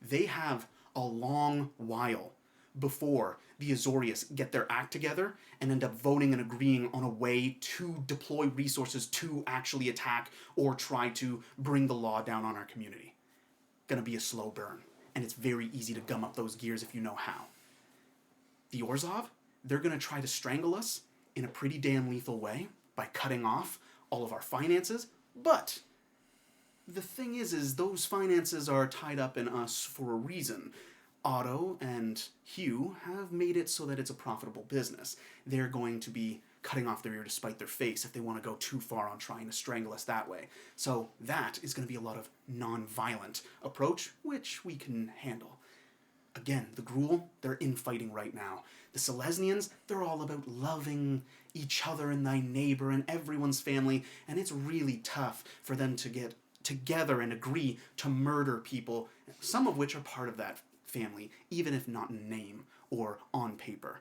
They have a long while before the Azorius get their act together and end up voting and agreeing on a way to deploy resources to actually attack or try to bring the law down on our community. Gonna be a slow burn, and it's very easy to gum up those gears if you know how. The Orzhov, they're gonna try to strangle us in a pretty damn lethal way by cutting off all of our finances, but the thing is those finances are tied up in us for a reason. Otto and Hugh have made it so that it's a profitable business. They're going to be cutting off their ear to spite their face if they want to go too far on trying to strangle us that way. So that is going to be a lot of non-violent approach, which we can handle. Again, the Gruul, they're infighting right now. The Selesnians, they're all about loving each other and thy neighbor and everyone's family, and it's really tough for them to get together and agree to murder people, some of which are part of that family, even if not in name or on paper.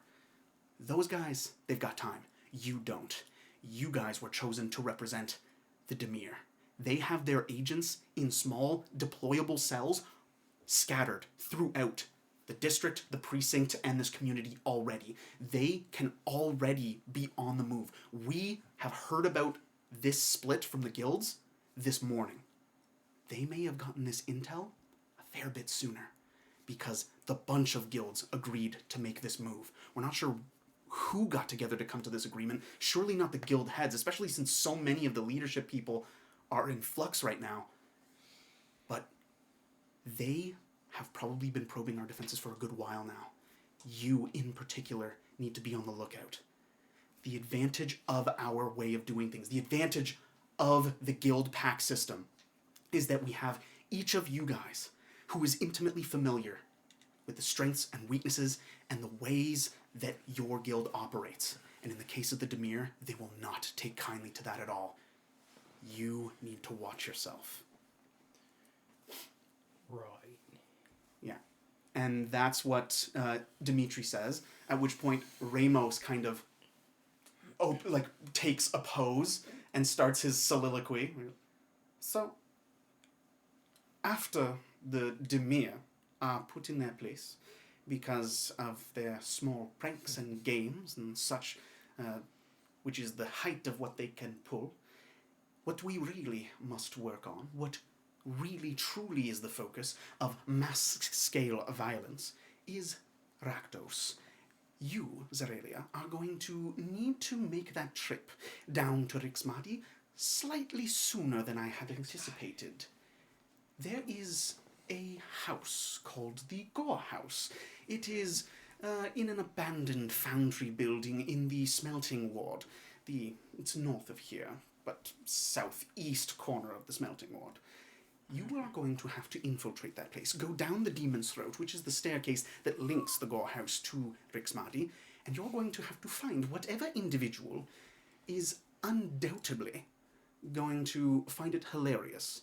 Those guys, they've got time. You don't. You guys were chosen to represent the Dimir. They have their agents in small, deployable cells scattered throughout the district, the precinct, and this community already. They can already be on the move. We have heard about this split from the guilds this morning. They may have gotten this intel a fair bit sooner, because the bunch of guilds agreed to make this move. We're not sure who got together to come to this agreement. Surely not the guild heads, especially since so many of the leadership people are in flux right now. But they have probably been probing our defenses for a good while now. You, in particular, need to be on the lookout. The advantage of our way of doing things, the advantage of the guild pact system, is that we have each of you guys who is intimately familiar with the strengths and weaknesses and the ways that your guild operates. And in the case of the Dimir, they will not take kindly to that at all. You need to watch yourself. Right. Yeah. And that's what Dimitri says, at which point Ramos kind of takes a pose and starts his soliloquy. So, after the Dimir are put in their place because of their small pranks and games and such, which is the height of what they can pull, what we really must work on, what really truly is the focus of mass-scale violence, is Rakdos. You, Zarelia, are going to need to make that trip down to Rixmadi slightly sooner than I had anticipated. There is a house called the Gore House. It is in an abandoned foundry building in the smelting ward. It's north of here, but southeast corner of the smelting ward. You are going to have to infiltrate that place. Go down the Demon's Throat, which is the staircase that links the Gore House to Rixmadi, and you're going to have to find whatever individual is undoubtedly going to find it hilarious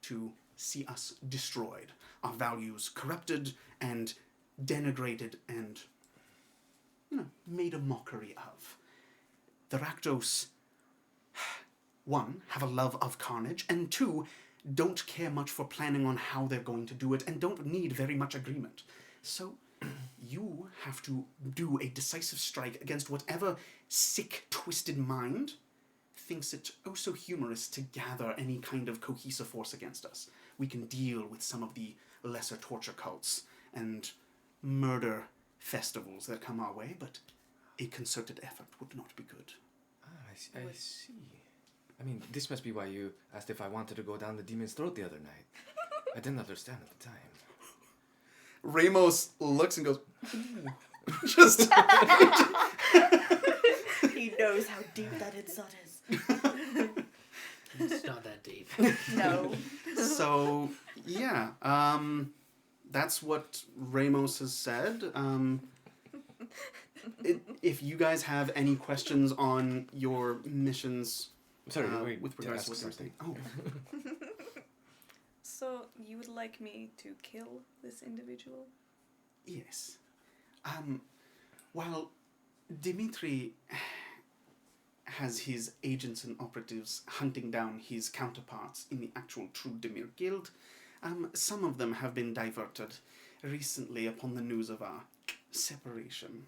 to see us destroyed, our values corrupted and denigrated and, made a mockery of. The Rakdos, one, have a love of carnage, and two, don't care much for planning on how they're going to do it and don't need very much agreement. So you have to do a decisive strike against whatever sick, twisted mind thinks it oh so humorous to gather any kind of cohesive force against us. We can deal with some of the lesser torture cults and murder festivals that come our way, but a concerted effort would not be good. I see. I mean, this must be why you asked if I wanted to go down the Demon's Throat the other night. I didn't understand at the time. Ramos looks and goes, Just He knows how deep that insult is. It's not that deep. No. so yeah, that's what Ramos has said. If you guys have any questions on your missions Sorry, wait, with to regards to ask what they're saying. Oh, So you would like me to kill this individual? yes. While Dimitri has his agents and operatives hunting down his counterparts in the actual True Demir Guild, some of them have been diverted recently upon the news of our separation.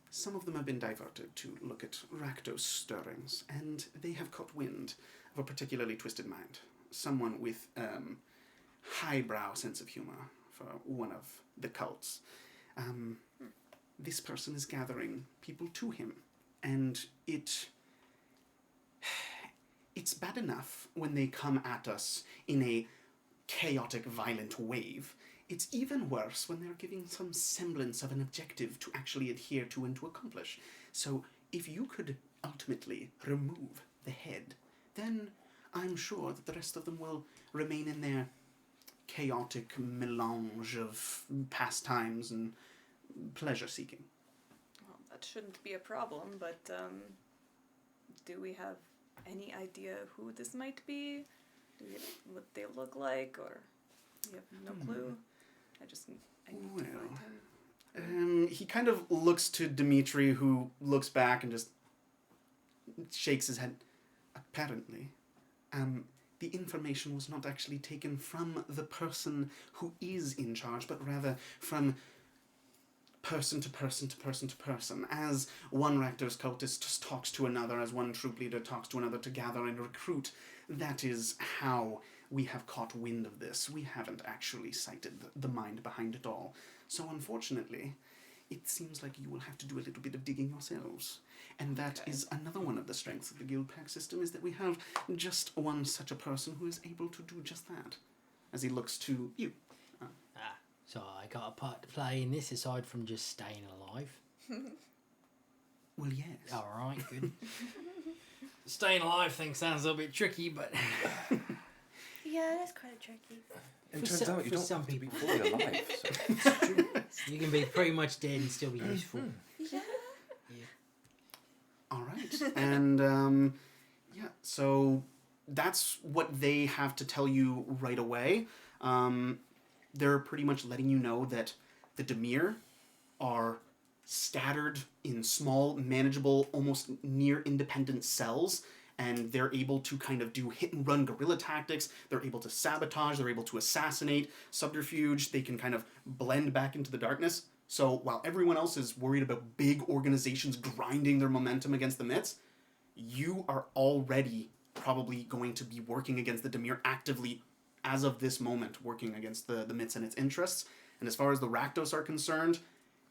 Some of them have been diverted to look at Rakdos stirrings, and they have caught wind of a particularly twisted mind. Someone with highbrow sense of humor for one of the cults. This person is gathering people to him, and it's bad enough when they come at us in a chaotic, violent wave. It's even worse when they're giving some semblance of an objective to actually adhere to and to accomplish. So if you could ultimately remove the head, then I'm sure that the rest of them will remain in their chaotic melange of pastimes and pleasure-seeking. Well, that shouldn't be a problem, but do we have any idea who this might be? Do we have what they look like, or you have no clue? I need to find him. He kind of looks to Dimitri, who looks back and just shakes his head. Apparently, the information was not actually taken from the person who is in charge, but rather from person to person to person to person, as one Rakdos cultist just talks to another, as one troop leader talks to another to gather and recruit. That is how we have caught wind of this. We haven't actually cited the mind behind it all. So unfortunately, it seems like you will have to do a little bit of digging yourselves. And that is another one of the strengths of the Guild Pact system, is that we have just one such a person who is able to do just that. As he looks to you. So I got a part to play in this aside from just staying alive. Well, yes. Alright, good. Staying alive thing sounds a little bit tricky, but Yeah, that's quite tricky. It For turns some- out you for don't some have to be people. fully alive. So. you can be pretty much dead and still be useful. Yeah. All right. And, yeah, so that's what they have to tell you right away. They're pretty much letting you know that the Demir are scattered in small, manageable, almost near independent cells, and they're able to kind of do hit-and-run guerrilla tactics. They're able to sabotage. They're able to assassinate, subterfuge. They can kind of blend back into the darkness. So while everyone else is worried about big organizations grinding their momentum against the Mitts, you are already probably going to be working against the Demir actively, as of this moment, working against the Mitts and its interests. And as far as the Rakdos are concerned,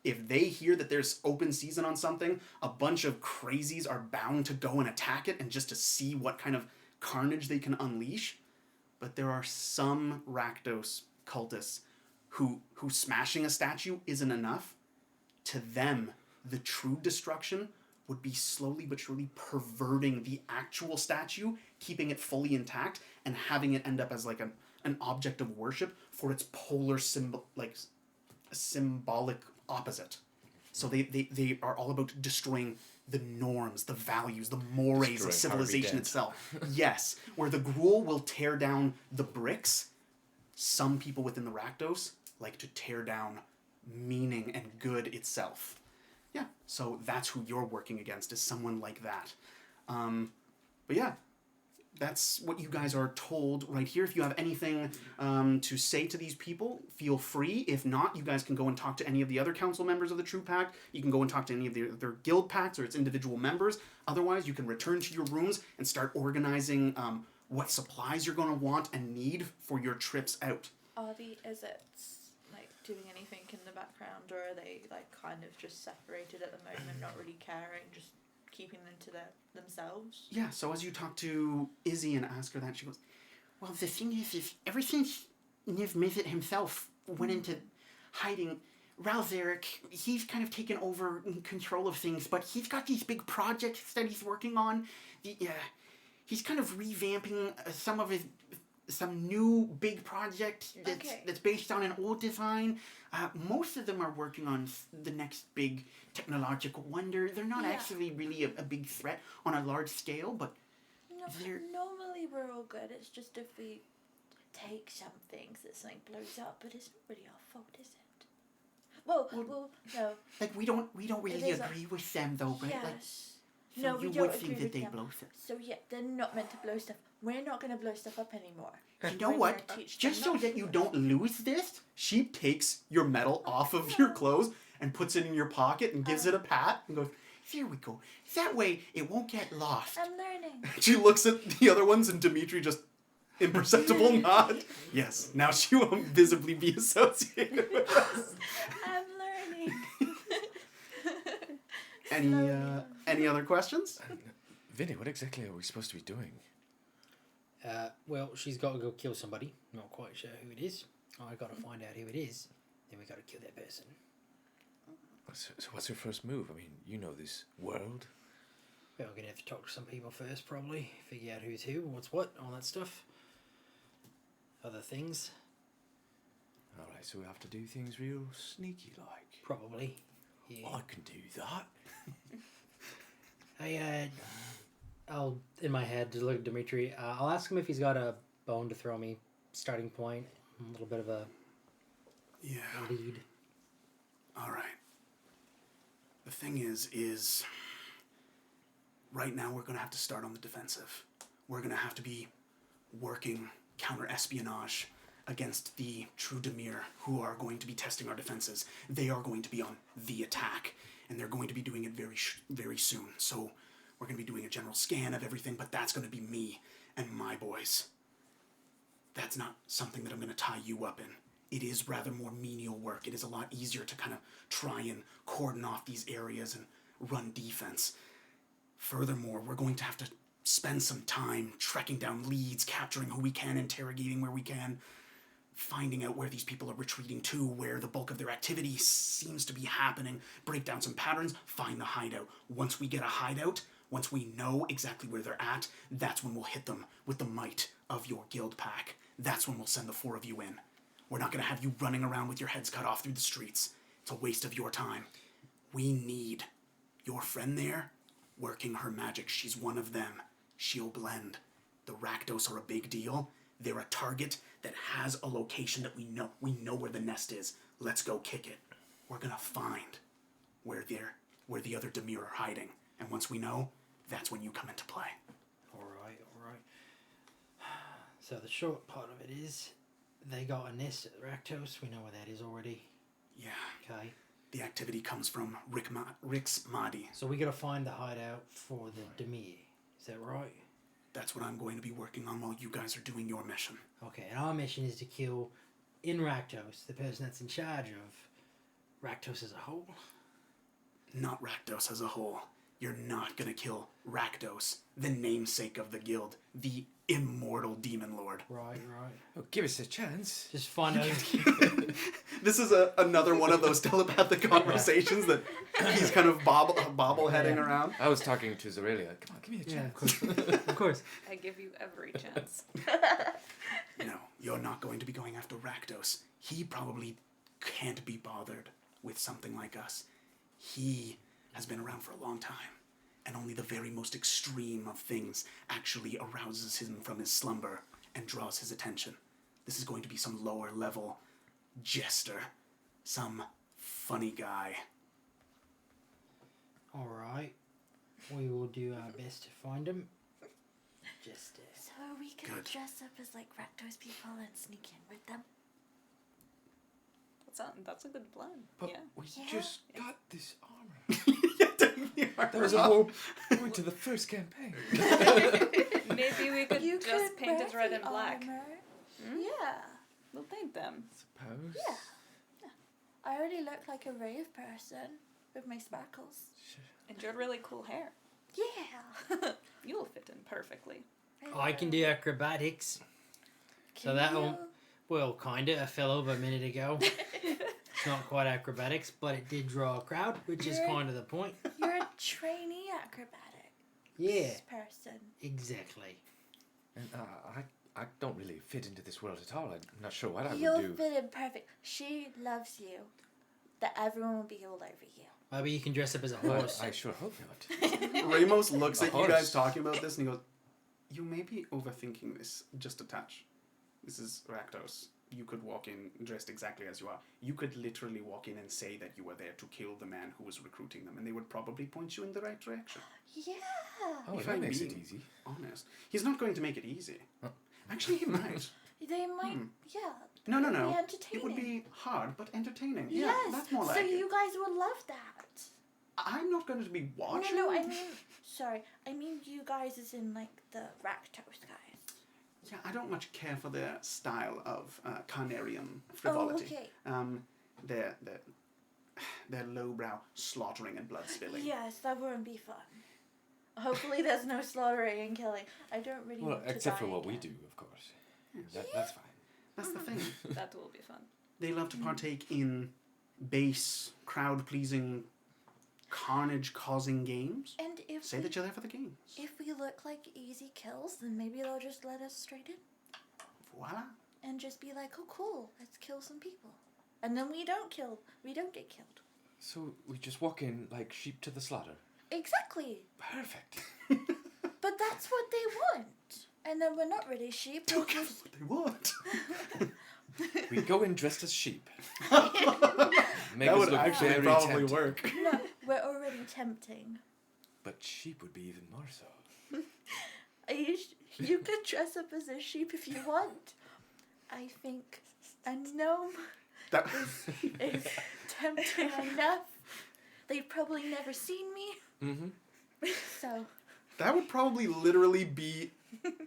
if they hear that there's open season on something, a bunch of crazies are bound to go and attack it and just to see what kind of carnage they can unleash. But there are some Rakdos cultists who smashing a statue isn't enough. To them, the true destruction would be slowly but surely perverting the actual statue, keeping it fully intact, and having it end up as like an object of worship for its polar symbolic opposite. So they are all about destroying the norms, the values, the mores of civilization itself. Yes, where the Gruul will tear down the bricks, some people within the Rakdos like to tear down meaning and good itself. Yeah, so that's who you're working against, is someone like that. But yeah, that's what you guys are told right here. If you have anything to say to these people, feel free. If not, you guys can go and talk to any of the other council members of the True Pact. You can go and talk to any of their guild pacts or its individual members. Otherwise, you can return to your rooms and start organizing what supplies you're going to want and need for your trips out. Are the Izzets like doing anything in the background, or are they like kind of just separated at the moment, not really caring, just keeping them to themselves? Yeah, so as you talk to Izzy and ask her that, she goes, well, the thing is ever since Niv Mizzet himself went into hiding, Ralzeric, he's kind of taken over control of things, but he's got these big projects that he's working on. He's kind of revamping some new big project that's based on an old design. Most of them are working on the next big technological wonder. They're not actually really a big threat on a large scale, but normally we're all good. It's just if we take some things that something blows up, but it's not really our fault, is it? Well, no. Like we don't really agree with them though, right? Yes. Like, No, so we you don't would agree think that with they them. blow stuff. So yeah, they're not meant to blow stuff. We're not going to blow stuff up anymore. You know We're what? gonna teach them Just so not that to. you don't lose this, she takes your medal off of your clothes and puts it in your pocket and gives it a pat and goes, "There we go. That way it won't get lost." I'm learning. She looks at the other ones and Dimitri just imperceptible nod. Yes, now she won't visibly be associated with us. I'm learning. Any other questions? Vinny, what exactly are we supposed to be doing? Well, she's got to go kill somebody. Not quite sure who it is. I got to find out who it is. Then we got to kill that person. So what's her first move? I mean, you know this world. Well, we're gonna have to talk to some people first, probably. Figure out who's who, what's what, all that stuff. Other things, Alright, so we have to do things real sneaky like. probably. Yeah. I can do that. I'll, in my head, just look at Dimitri. I'll ask him if he's got a bone to throw me. Starting point, a little bit of a lead. All right. The thing is right now we're going to have to start on the defensive. We're going to have to be working counter-espionage against the True Demir, who are going to be testing our defenses. They are going to be on the attack, and they're going to be doing it very soon. So we're going to be doing a general scan of everything, but that's going to be me and my boys. That's not something that I'm going to tie you up in. It is rather more menial work. It is a lot easier to kind of try and cordon off these areas and run defense. Furthermore, we're going to have to spend some time trekking down leads, capturing who we can, interrogating where we can, finding out where these people are retreating to, where the bulk of their activity seems to be happening, break down some patterns, find the hideout. Once we get a hideout, once we know exactly where they're at, that's when we'll hit them with the might of your guild pack. That's when we'll send the 4 of you in. We're not going to have you running around with your heads cut off through the streets. It's a waste of your time. We need your friend there working her magic. She's one of them. She'll blend. The Rakdos are a big deal. They're a target that has a location that we know. We know where the nest is. Let's go kick it. We're going to find where the other Demir are hiding. And once we know, that's when you come into play. Alright. So the short part of it is, they got a nest at Rakdos. We know where that is already. Yeah. Okay. The activity comes from Rick's Mahdi. So we got to find the hideout for the Demir. Is that right? That's what I'm going to be working on while you guys are doing your mission. Okay, and our mission is to kill, in Rakdos, the person that's in charge of Rakdos as a whole. Not Rakdos as a whole. You're not gonna kill Rakdos, the namesake of the guild, the immortal demon lord. Right. Oh, give us a chance. Just find out. This is another one of those telepathic conversations that he's kind of bobbleheading around. I was talking to Zorelia. Come on, give me a chance. Yeah, of course. I give you every chance. No, you're not going to be going after Rakdos. He probably can't be bothered with something like us. He has been around for a long time, and only the very most extreme of things actually arouses him from his slumber and draws his attention. This is going to be some lower level jester, some funny guy. Alright. We will do our best to find him. Just So are we gonna Good. dress up as like Rakdos people and sneak in with them? That's a good plan. But Yeah. we Yeah. just got this armor. That That was a whole point to the first campaign. Maybe we could You just could paint wear it red the and black. armor. Hmm? Yeah. We'll paint them. Suppose. Yeah. I already look like a rave person with my sparkles. And your really cool hair. Yeah. You'll fit in perfectly. I can do acrobatics. So Can that you? will, well, kinda. I fell over a minute ago. It's not quite acrobatics, but it did draw a crowd, which is You're- kind of the point. You're a trainee acrobatic Yeah, person. exactly. And I don't really fit into this world at all. I'm not sure what I You'll would do. fit in perfect. She loves you. That everyone will be all over you. Maybe you can dress up as a Well, horse. I sure hope not. Ramos looks A at you guys horse. talking about this and he goes, "You may be overthinking this just a touch. This is Rakdos. You could walk in dressed exactly as you are. You could literally walk in and say that you were there to kill the man who was recruiting them, and they would probably point you in the right direction. Yeah. Oh, If that I'm makes it being easy. honest. He's not going to make it easy. Oh. Actually, he might. They might. Yeah. No, no, It'd no. be It entertaining. would be hard, but entertaining. Yes. Yeah, that's more like so it. you guys would love that. I'm not going to be watching. No, I mean, sorry. I mean you guys as in like the Rakdos guys. Yeah, I don't much care for their style of carnarium Oh, frivolity. okay. Their lowbrow slaughtering and blood spilling. Yes, that wouldn't be fun. Hopefully there's no slaughtering and killing. I don't really Well, want to except die for what we again. do, of course. That's fine. That's the thing. That will be fun. They love to partake in base, crowd-pleasing, carnage-causing games. And if Say we, that you're there for the games. if we look like easy kills, then maybe they'll just let us straight in Voila. and just be like, "Oh, cool, let's kill some people," and then we don't get killed. So we just walk in like sheep to the slaughter. Exactly. Perfect. But that's what they want. And then we're not really sheep. We're Don't give just... them what they want. We go in dressed as sheep. Make That us would look actually very probably tempting. work. No, we're already tempting. But sheep would be even more so. You could dress up as a sheep if you want. I think a gnome That, is tempting enough. They've probably never seen me, Mm-hmm. so that would probably literally be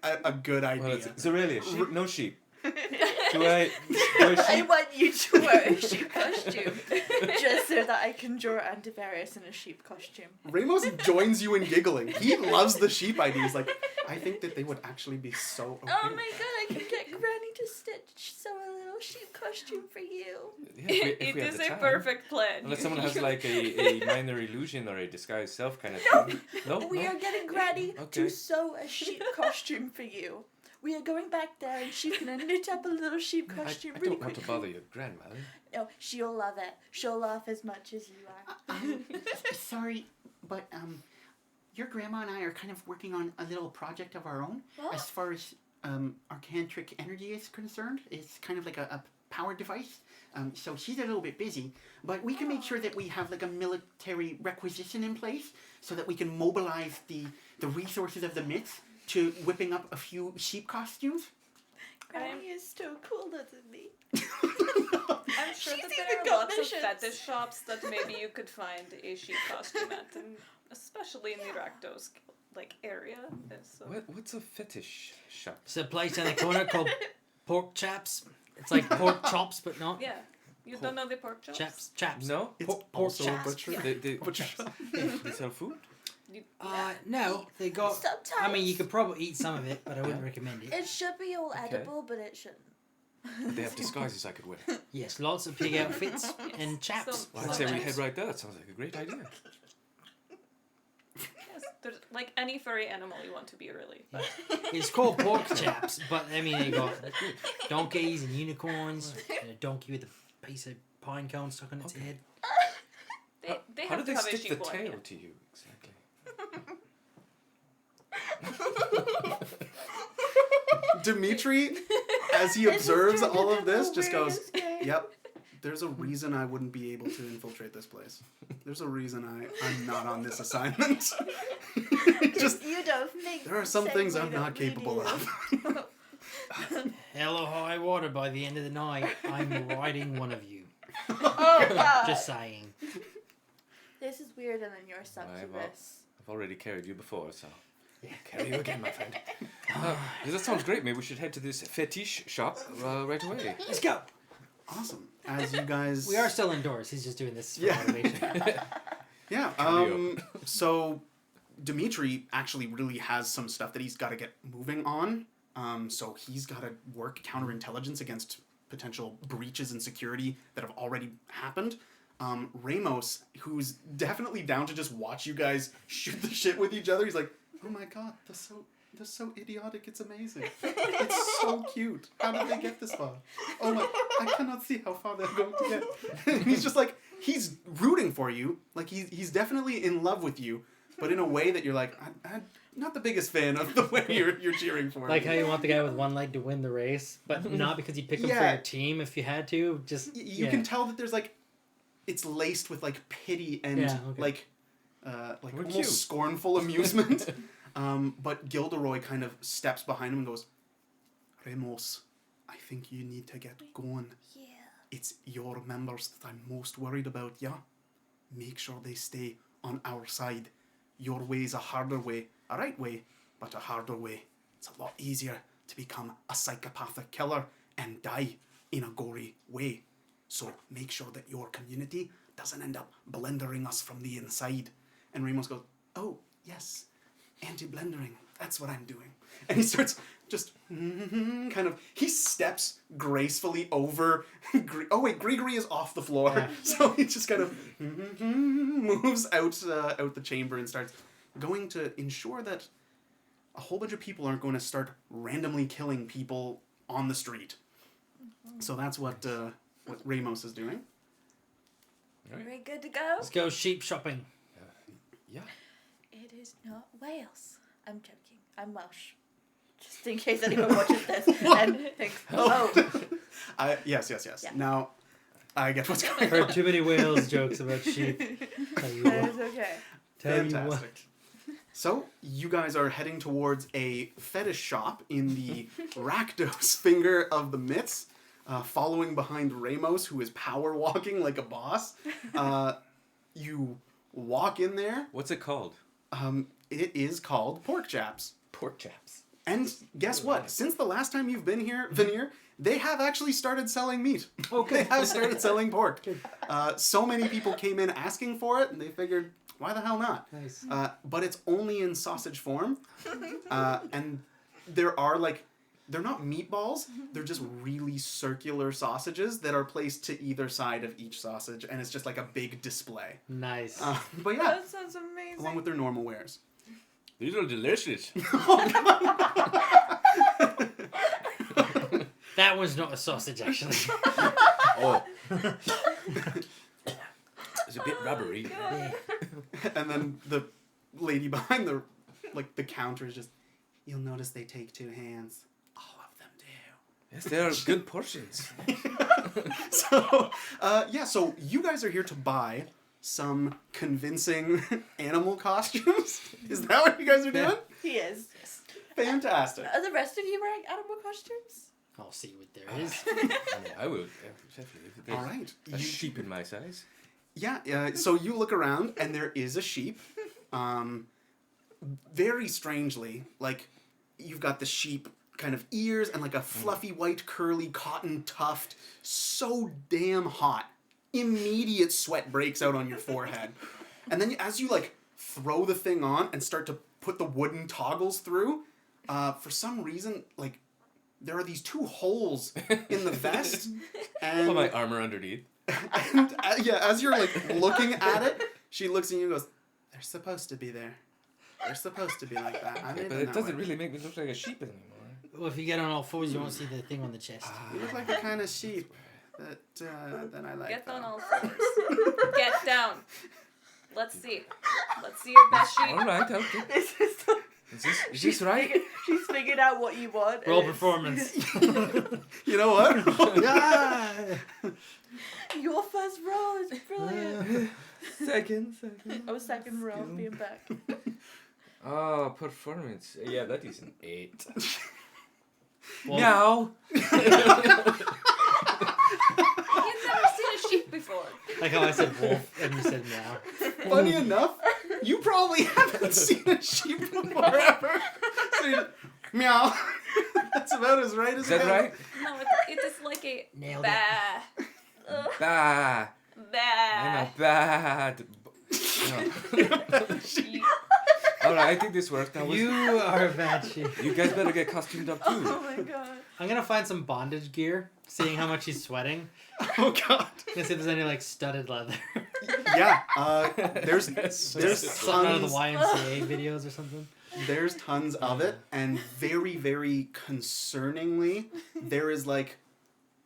a good idea. Well, it's Aurelia, sheep, no sheep. Do I I sheep? want you to wear a sheep costume just so that I can draw Antivirus in a sheep costume. Ramos joins you in giggling. He loves the sheep idea. He's like, I think that they would actually be so okay. Oh my god, I can get Granny to sew a little sheep costume for you. Yeah, if It we have is the a time. perfect plan. Unless someone has like a minor illusion or a disguised self kind of thing. No, We no? are getting Granny Okay. to sew a sheep costume for you. We are going back there and she's gonna knit up a little sheep I costume don't really want to quickly. bother your grandmother. No, she'll love it. She'll laugh as much as you are. Sorry, but your grandma and I are kind of working on a little project of our own. What? As far as arcantric energy is concerned, it's kind of like a power device. So she's a little bit busy, but we can make sure that we have like a military requisition in place so that we can mobilize the resources of the myths to whipping up a few sheep costumes. Granny is still cooler than me. I'm sure She's that even there are got lots missions. of fetish shops that maybe you could find a sheep costume at, and especially in the Rakdos like area. So. What's a fetish shop? It's a place in the corner called Pork Chaps. It's like pork chops, but not Yeah, you don't know the pork chops? chaps. No? It's Pork also a chaps. butcher. Yeah. They Pork chaps. they sell food? You, No, they got. Sometimes. I mean, you could probably eat some of it, but I wouldn't recommend it. It should be all Okay. edible, but it shouldn't. They have disguises I could wear. Yes, lots of pig outfits and chaps. So- Well, I'd say we head right there. That sounds like a great idea. yes, there's like any furry animal you want to be, really. But It's called pork chaps, but I mean, they got donkeys and unicorns, and a donkey with a piece of pine cone stuck on its Okay. head. they How have do to they have a stick sheep the one. tail Yeah. to you exactly? Dimitri, as he This is observes turning all of into this, just very goes, scary. yep, there's a reason I wouldn't be able to infiltrate this place. There's a reason I'm not on this assignment. Just, You don't think there are some say things we I'm don't- not we capable do. of. Hell or high water by the end of the night, I'm riding one of you. Oh god. Just saying. This is weirder than your succubus. I've already carried you before, so carry you again, my friend. That sounds great. Maybe we should head to this fetish shop right away. Let's go. Awesome. As you guys... We are still indoors. He's just doing this for Yeah. motivation. Yeah, Carry so Dimitri actually really has some stuff that he's got to get moving on. So he's got to work counterintelligence against potential breaches in security that have already happened. Ramos, who's definitely down to just watch you guys shoot the shit with each other, he's like, oh my god, they're so idiotic, it's amazing. It's so cute. How did they get this far? Oh my, I cannot see how far they're going to get. And he's just like, he's rooting for you. Like, he's definitely in love with you, but in a way that you're like, I'm not the biggest fan of the way you're cheering for him. Like how you want the guy with one leg to win the race, but not because you pick him for Yeah. your team if you had to. Just You can tell that there's like, it's laced with like pity and like We're almost cute. scornful amusement. But Gilderoy kind of steps behind him and goes, Ramos, I think you need to get going. Yeah. It's your members that I'm most worried about, yeah? Make sure they stay on our side. Your way's a harder way, a right way, but a harder way. It's a lot easier to become a psychopathic killer and die in a gory way. So make sure that your community doesn't end up blendering us from the inside. And Ramos goes, oh, yes, anti-blendering. That's what I'm doing. And he starts just kind of, he steps gracefully over. Oh wait, Grigory is off the floor. Yeah. So he just kind of moves out the chamber and starts going to ensure that a whole bunch of people aren't going to start randomly killing people on the street. So that's what Ramos is doing. All right. Are we good to go? Let's go sheep shopping. Yeah. It is not Wales. I'm joking. I'm Welsh. Just in case anyone watches this and thinks, oh. Yes. Yeah. Now, I get what's going Heard on. too many Wales jokes about sheep. Tell you That what. is okay. Tell you what. Fantastic. So, you guys are heading towards a fetish shop in the Rakdos finger of the Mitts, following behind Ramos, who is power walking like a boss. You walk in there. What's it called? It is called Pork Chaps. Pork chops. And guess what? Since the last time you've been here, Veneer, they have actually started selling meat. Okay. They have started selling pork. So many people came in asking for it, and they figured, why the hell not? Nice. But it's only in sausage form. And there are they're not meatballs, they're just really circular sausages that are placed to either side of each sausage, and it's just like a big display. Nice. But yeah, That sounds amazing. along with their normal wares. These are delicious. That was not a sausage, actually. Oh. It's a bit rubbery. Yeah. And then the lady behind the counter is just, you'll notice they take two hands. All of them do. Yes, they are good portions. So, so you guys are here to buy some convincing animal costumes? Is that what you guys are doing? He is. Fantastic. Are the rest of you wearing animal costumes? I'll see what there is. I mean, I would. Definitely. There's All right. a sheep in my size. Yeah, so you look around and there is a sheep. Very strangely, you've got the sheep kind of ears and a fluffy white curly cotton tuft. So damn hot. Immediate sweat breaks out on your forehead. And then as you throw the thing on and start to put the wooden toggles through, for some reason, there are these two holes in the vest. And Put my armor underneath. and as you're looking at it, she looks at you and goes, they're supposed to be there. They're supposed to be like that. I made But them it that doesn't way. really make me look like a sheep anymore. Well, if you get on all fours, you won't see the thing on the chest. You look like the kind of sheep that I like. Get on though. all fours. Get down. Let's see. Let's see your best sheep. All right, okay. Is this right? She's figured out what you want. Roll and it's- performance. You know what? Ah! Your first roll is brilliant. Second. Oh, second roll, being back. Oh, performance. Yeah, that is an 8. Well, Meow. You've never seen a sheep before. like how I said wolf and you said meow. Funny enough, you probably haven't seen a sheep before ever. So meow. That's about as right as Is that it gets. right? No, it is like a Nailed it. bah. Bah. I'm Bah. a bad. No. You- All right, I think this worked. Now You are a bad sheep. you guys better get costumed up too. Oh my god. I'm gonna find some bondage gear, seeing how much he's sweating. Oh God. Gonna see if there's any like studded leather. Yeah. There's Something out of the tons. YMCA videos or something. There's tons of it, and very, very concerningly, there is like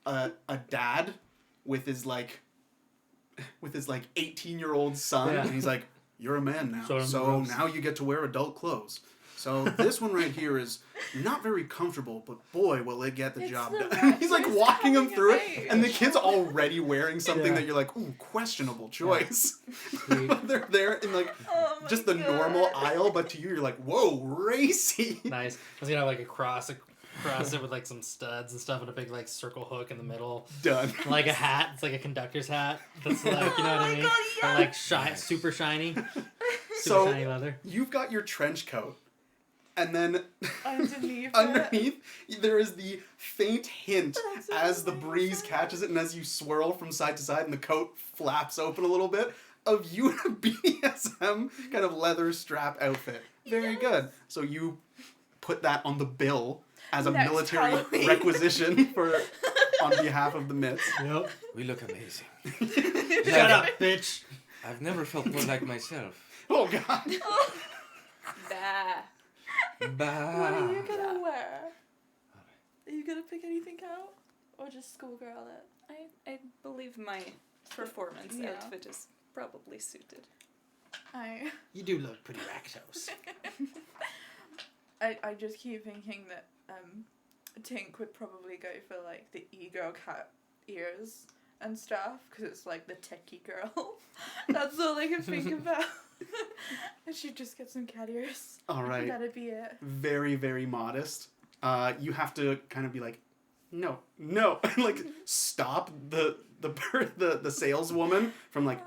a dad with his 18-year-old son, Yeah. and he's like, "You're a man now, So so gross. now you get to wear adult clothes." So this one right here is not very comfortable, but boy, will it get the It's job the done. right He's like place walking him having a through it, baby. and the kid's already wearing something Yeah. that you're like, "Ooh, questionable choice." Sweet. But they're there in like Oh my just the god. normal aisle, but to you, you're like, "Whoa, racy!" Nice. I was gonna have like a cross across it with like some studs and stuff and a big like circle hook in the middle. Done. Like a hat. It's like a conductor's hat. That's like, you know Oh what I my mean? God, But yes. like super shiny. Super So- shiny leather. You've got your trench coat, and then Underneath it. underneath there is the faint hint That's as the amazing. breeze catches it and as you swirl from side to side and the coat flaps open a little bit of you in a BDSM kind of leather strap outfit. Very good. So you put that on the bill as a Next military Halloween. requisition for on behalf of the Mitts. Yep. We look amazing. Shut up, bitch. I've never felt more like myself. Oh God. Bah. Bah. What are you gonna wear? Are you gonna pick anything out? Or just schoolgirl it? I believe my performance Yeah. outfit is probably suited. You do look pretty Rakdos. I just keep thinking that Tink would probably go for like the e-girl cat ears and stuff because it's like the techie girl. That's all I can think about. And she'd just get some cat ears. All right. That'd be it. Very, very modest. You have to kind of be like, no, like stop the saleswoman from like,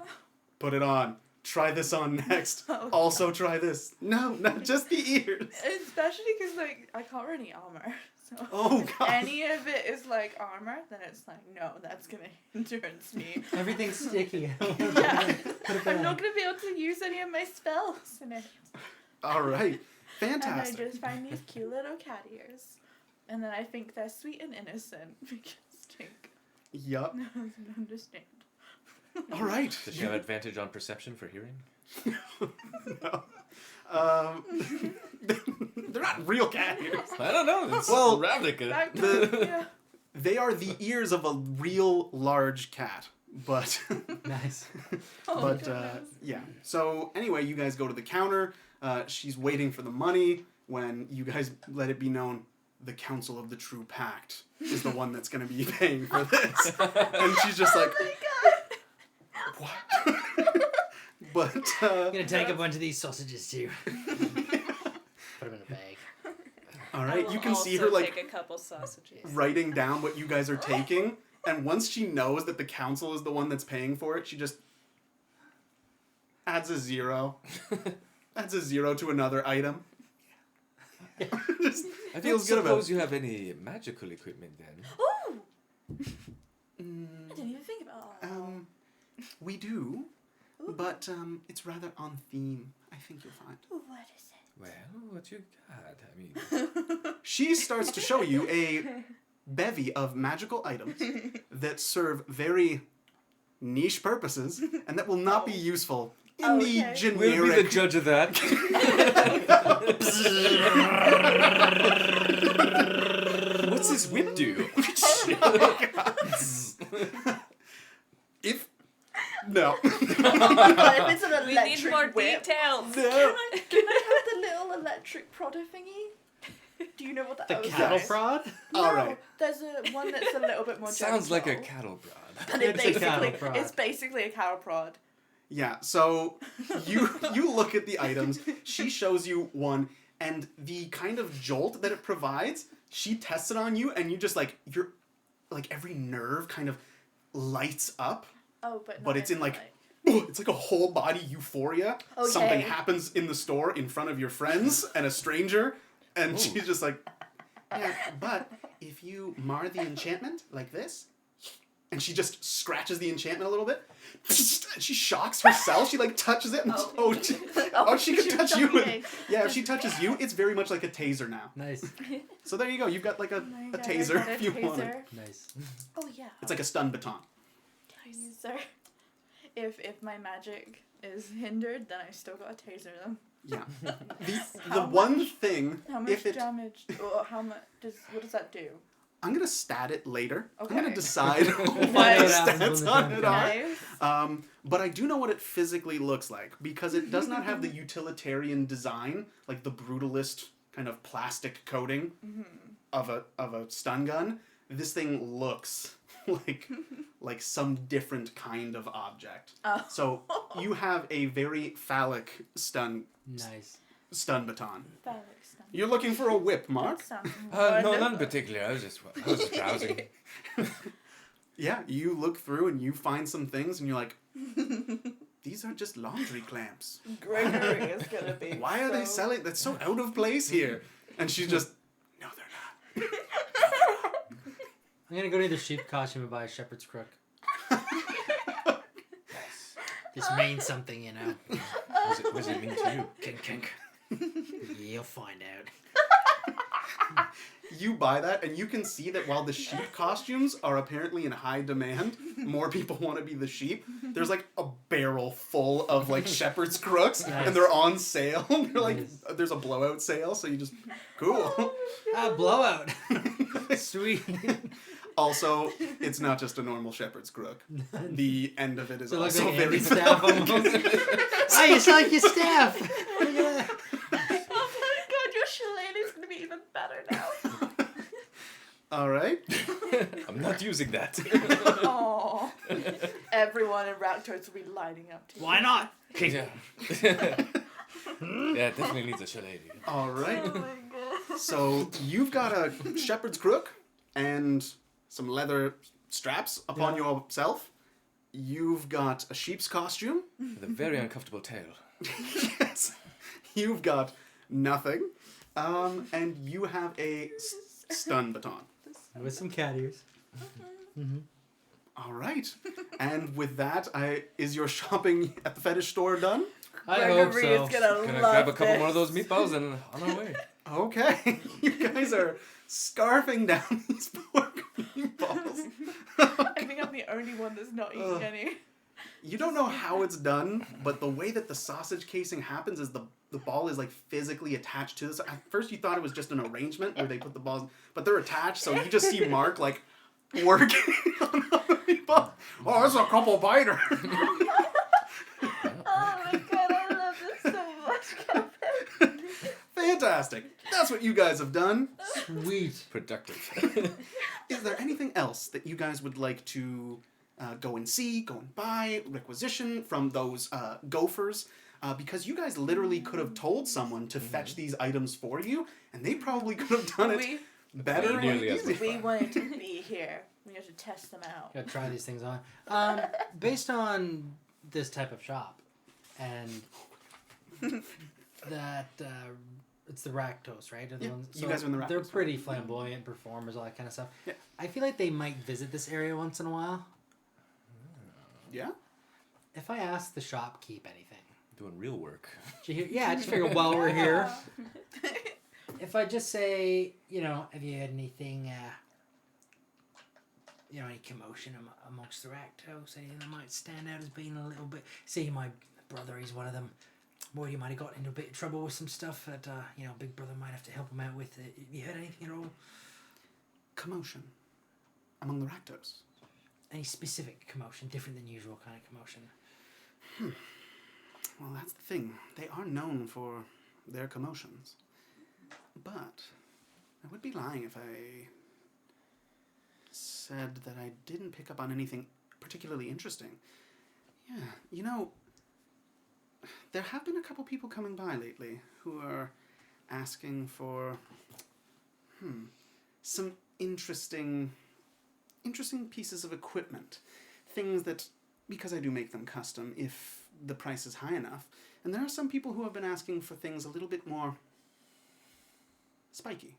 put it on, try this on next, Oh, also try this. No, not just the ears. especially because like I can't wear any armor. So Oh if God. any of it is like armor, then it's like no, that's gonna hindrance me. Everything's sticky. Yeah. Put it I'm back. not gonna be able to use any of my spells in it. All right, And I fantastic. just find these cute little cat ears. And then I think they're sweet and innocent because Tink Yup. doesn't understand. All right. Does she have advantage on perception for hearing? No. They're not real cat ears. I don't know. It's Well, RAVNICA. Yeah. They are the ears of a real large cat, but Nice. Oh, but goodness. yeah. So anyway, you guys go to the counter. She's waiting for the money when you guys let it be known the Council of the True Pact is the one that's going to be paying for this. And she's just like, what? But I'm gonna take a bunch of these sausages too. Put them in a bag. all I right, will you can see also her like take a couple sausages. writing down what you guys are taking, and once she knows that the council is the one that's paying for it, she just adds a 0. Adds a 0 to another item. Just I don't feels good about suppose it. you have any magical equipment then. Ooh! Mm, I didn't even think about that. we do, but it's rather on theme. I think you'll find. Ooh, what is it? Well, what you got? I mean, She starts to show you a bevy of magical items that serve very niche purposes and that will not be useful in the Okay. generic. we'll be the judge of that. What's this whip do? If no, But if it's an We electric need more whip, details. can I have the little electric prodder thingy? Do you know what that The is? cattle Yes. prod? No, All right. there's one that's a little bit more Sounds like a gentle. cattle prod. And It's a cattle basically, prod. it's basically a cattle prod. yeah. So you look at the items. She shows you one, and the kind of jolt that it provides. She tests it on you, and you just like every nerve kind of lights up. Oh, but But not it's in, like, like It's like a whole body euphoria. Okay. Something happens in the store in front of your friends and a stranger, and Ooh. she's just like, yeah, but if you mar the enchantment like this, and she just scratches the enchantment a little bit. She shocks herself. She like touches it. And she could touch you. Yeah, if she touches you, it's very much like a taser now. Nice. So there you go. You've got like a God, taser I got a if you want it. taser. Nice. Oh yeah. It's like a stun baton. Taser. If my magic is hindered, then I still gotta taser them. Yeah. How The one much- thing, How much if it, damage? Or how much what does that do? I'm gonna stat it later. I'm Okay. gonna decide what Find the out what happens when stats the on time it comes. are. Nice. But I do know what it physically looks like because it does not have the utilitarian design, like the brutalist kind of plastic coating of a stun gun. This thing looks like some different kind of object. Oh. So you have a very phallic stun Nice. baton. Phallic stun. You're looking for a whip, Mark? That sounds No, wonderful. none in particular. I was just browsing. Yeah, you look through and you find some things and you're like, these are just laundry clamps. Gregory is gonna be. Why are they so- selling? That's so out of place here. And she's just, no, they're not. I'm gonna go to the sheep costume and buy a shepherd's crook. This means something, you know. What does it mean to you? Kink, kink. You'll find out. You buy that, and you can see that while the sheep costumes are apparently in high demand, more people want to be the sheep. There's like a barrel full of like shepherd's crooks, Nice. and they're on sale. They're like, Nice. there's a blowout sale, so you just, cool. Blowout. Sweet. Also, it's not just a normal shepherd's crook. The end of it is So it looks also like very Andy's staff phallic. almost. Oh, you sound like your staff. Look at that. Oh my god, your shillelagh's gonna be even better now. All right. I'm not using that. Aww. Everyone in Raktos will be lining up to you. Why not? Yeah. Yeah, it definitely needs a shillelagh. All right. Oh my god. So you've got a shepherd's crook and some leather straps upon Yeah. yourself. You've got a sheep's costume. With a very uncomfortable tail. Yes. You've got nothing. And you have a stun baton. With some cat ears. All right. And with that, is your shopping at the fetish store done? I hope Gregory so. is gonna Gonna love grab a couple this. more of those meatballs and on our way. Okay. You guys are scarfing down these poor meatballs. I think I'm the only one that's not eating Ugh. any. You don't know how it's done, but the way that the sausage casing happens is the ball is like physically attached to this. At first you thought it was just an arrangement where they put the balls, but they're attached, so you just see Mark like working on the meatball. Oh, there's a couple biters. Oh my god, I love this so much, Kevin. Fantastic. That's what you guys have done. Sweet. Productive. Is there anything else that you guys would like to go and see, go and buy, requisition from those gophers? Because you guys literally could have told someone to fetch these items for you, and they probably could have done it We, better and Nearly as easier. much. we wanted to be here. We had to test them out. Gotta try these things on. Based on this type of shop, and that it's the Raktos, right? Are the Yeah, ones, you guys are in the They're Raktos. pretty flamboyant performers, all that kind of stuff. Yeah. I feel like they might visit this area once in a while. Yeah? If I ask the shopkeep anything, Doing real work. did you hear? Yeah, I just figured while we're here, if I just say, you know, have you had anything, you know, any commotion amongst the Raktos, anything that might stand out as being a little bit... See, my brother, he's one of them. Boy, he might have got into a bit of trouble with some stuff that, you know, Big Brother might have to help him out with. Have you heard anything at all? Commotion among the Raktos. Any specific commotion, different than usual kind of commotion? Well, that's the thing. They are known for their commotions. But I would be lying if I said that I didn't pick up on anything particularly interesting. Yeah, you know, there have been a couple people coming by lately who are asking for some interesting pieces of equipment. Things that, because I do make them custom, if the price is high enough. And there are some people who have been asking for things a little bit more spiky,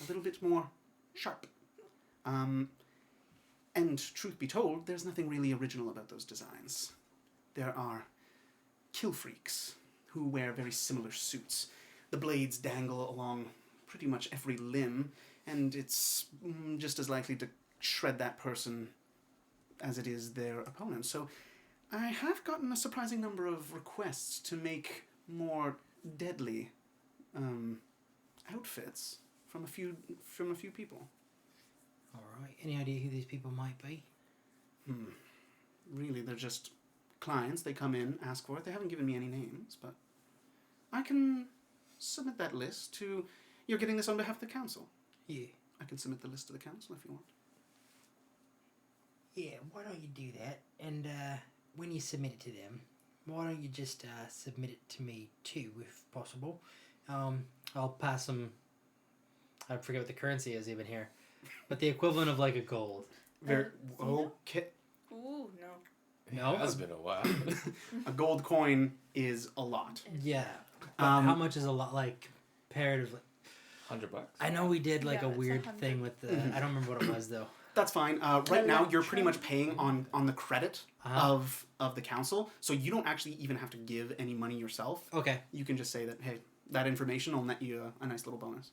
a little bit more sharp. And truth be told, there's nothing really original about those designs. There are kill freaks who wear very similar suits. The blades dangle along pretty much every limb, and it's just as likely to shred that person as it is their opponent. So I have gotten a surprising number of requests to make more deadly outfits from a few people. All right. Any idea who these people might be? Really, they're just clients. They come in, ask for it. They haven't given me any names, but I can submit that list to... You're getting this on behalf of the council. Yeah. I can submit the list to the council if you want. Yeah, why don't you do that? And when you submit it to them, why don't you just submit it to me too, if possible? I'll pass them... I forget what the currency is even here. But the equivalent of like a gold. Okay. Ooh, no. No? It has been a while. A gold coin is a lot. Yeah. But how much is a lot, like, comparatively? $100. I know we did like Yeah, a it's weird 100. thing with the... I don't remember what it was though. That's fine. Right now, you're pretty much paying on the credit of the council, so you don't actually even have to give any money yourself. Okay. You can just say that, hey, that information will net you a nice little bonus.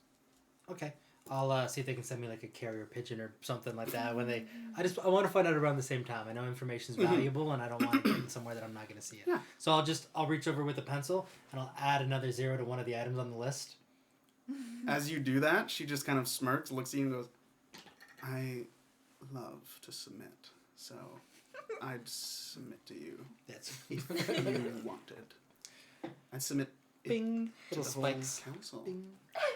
Okay. I'll see if they can send me like a carrier pigeon or something like that when they... I want to find out around the same time. I know information's valuable and I don't want to get it somewhere that I'm not going to see it. Yeah. So I'll reach over with a pencil and I'll add another 0 to one of the items on the list. As you do that, she just kind of smirks, looks at you and goes, I love to submit, so I'd submit to you That's if you wanted. I'd submit it bing. to Little the whole spikes. council. Bing.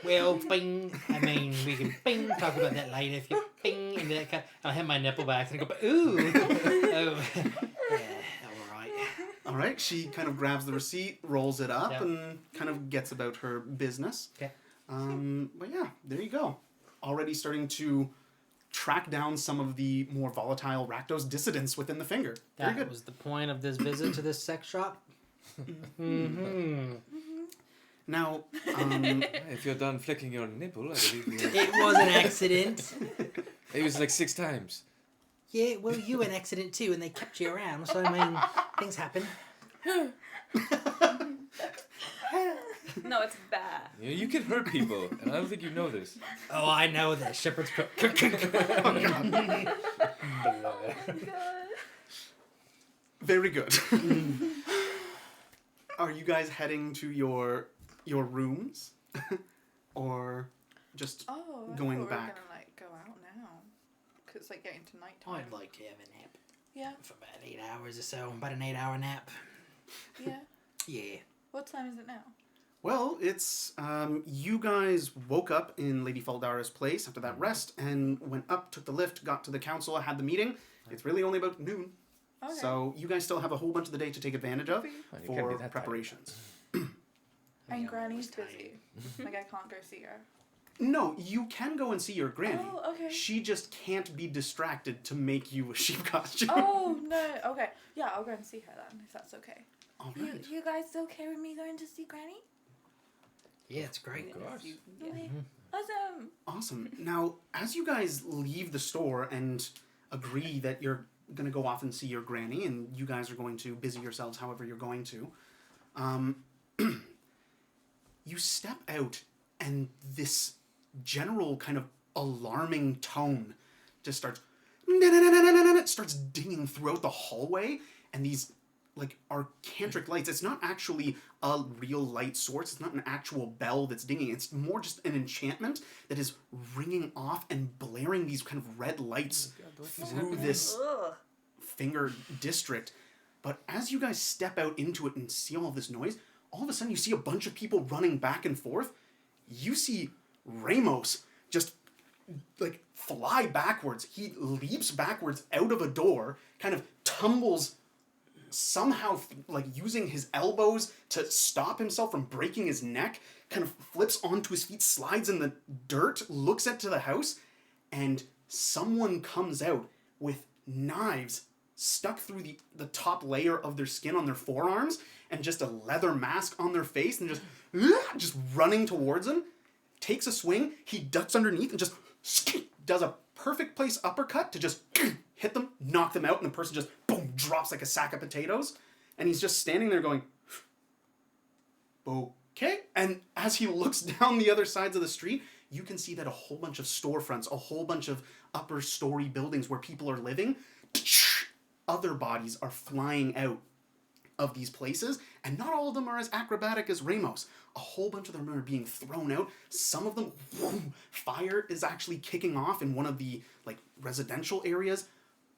Well, bing. I mean, we can bing. Talk about that later. If you bing into that, I'll hit my nipple back and I go, ooh. Oh. Yeah, all right. All right, she kind of grabs the receipt, rolls it up, Yep. and kind of gets about her business. Okay. But yeah, there you go. Already starting to track down some of the more volatile Rakdos dissidents within the finger. Very That good. was the point of this visit to this sex shop. Mm-hmm. Now, If you're done flicking your nipple, I believe you... It was an accident. It was like 6 times. Yeah, well, you an accident too, and they kept you around. So I mean, things happen. No, it's bad. You can hurt people, and I don't think you know this. Oh, I know that shepherd's crook. very good. Are you guys heading to your rooms, or just? Oh, I Going thought back. We were gonna like go out now, cause it's like getting to night time. I'd like to have a nap Yeah, for about 8 hours or so. About an 8-hour nap. yeah. Yeah. What time is it now? Well, it's you guys woke up in Lady Faldara's place after that rest and went up, took the lift, got to the council, had the meeting. It's really only about noon, Okay. so you guys still have a whole bunch of the day to take advantage of Well, you can't be for that tired. preparations. And I'm Granny's always busy. Like I can't go see her. No, you can go and see your granny. Oh, okay. She just can't be distracted to make you a sheep costume. Oh no. Okay. Yeah, I'll go and see her then, if that's okay. All right. You guys okay with me going to see Granny? Yeah, it's great. Of course. Okay. Awesome. Awesome. Now, as you guys leave the store and agree that you're going to go off and see your granny, and you guys are going to busy yourselves however you're going to, you step out, and this general kind of alarming tone just starts starts dinging throughout the hallway, and these like arcantric lights. It's not actually a real light source. It's not an actual bell that's dinging. It's more just an enchantment that is ringing off and blaring these kind of red lights through this Ugh. finger district. But as you guys step out into it and see all of this noise, all of a sudden you see a bunch of people running back and forth. You see Ramos just like fly backwards. He leaps backwards out of a door, kind of tumbles somehow, like using his elbows to stop himself from breaking his neck, kind of flips onto his feet, slides in the dirt, looks into the house, and someone comes out with knives stuck through the top layer of their skin on their forearms and just a leather mask on their face, and just running towards him, takes a swing, he ducks underneath and just does a perfect place uppercut to just hit knock them out, and the person just, boom, drops like a sack of potatoes. And he's just standing there going, okay. And as he looks down the other sides of the street, you can see that a whole bunch of storefronts, a whole bunch of upper story buildings where people are living, other bodies are flying out of these places, and not all of them are as acrobatic as Ramos. A whole bunch of them are being thrown out. Some of them, fire is actually kicking off in one of the like residential areas.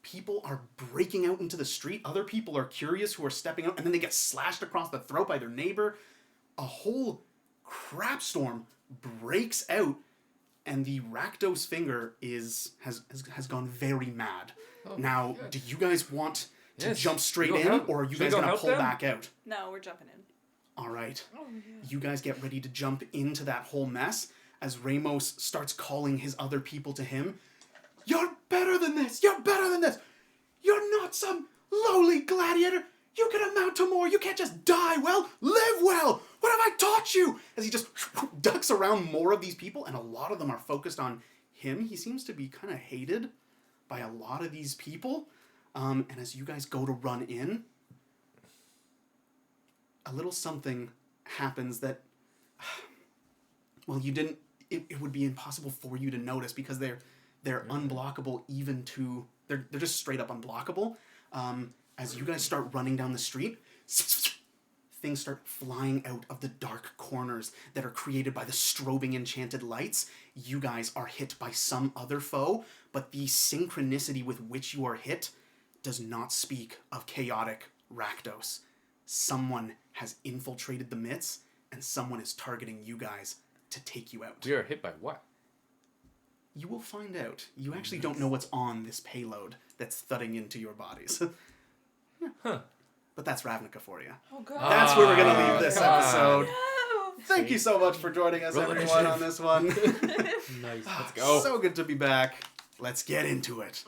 People are breaking out into the street. Other people are curious who are stepping out, and then they get slashed across the throat by their neighbor. A whole crap storm breaks out, and the Rakdos finger has gone very mad. Oh, now, good. do you guys want to Yes. jump straight You in, go help- or are you should we guys go gonna help pull them? back out? No, we're jumping in. All right. Oh, yeah. You guys get ready to jump into that whole mess as Ramos starts calling his other people to him. You're better than this! You're better than this! You're not some lowly gladiator! You can amount to more! You can't just die well! Live well! What have I taught you? As he just ducks around more of these people, and a lot of them are focused on him. He seems to be kind of hated by a lot of these people. And as you guys go to run in, a little something happens that, well, you didn't, it would be impossible for you to notice because they're unblockable even to, they're just straight up unblockable. As you guys start running down the street, things start flying out of the dark corners that are created by the strobing enchanted lights. You guys are hit by some other foe, but the synchronicity with which you are hit does not speak of chaotic Rakdos. Someone has infiltrated the midst, and someone is targeting you guys to take you out. We are hit by what? You will find out. You actually don't know what's on this payload that's thudding into your bodies. Yeah. Huh. But that's Ravnica for you. Oh, God. That's where we're going to leave this come on. episode. No! Thank you so much for joining us, Roll everyone, initiative. on this one. Nice. Let's go. So good to be back. Let's get into it.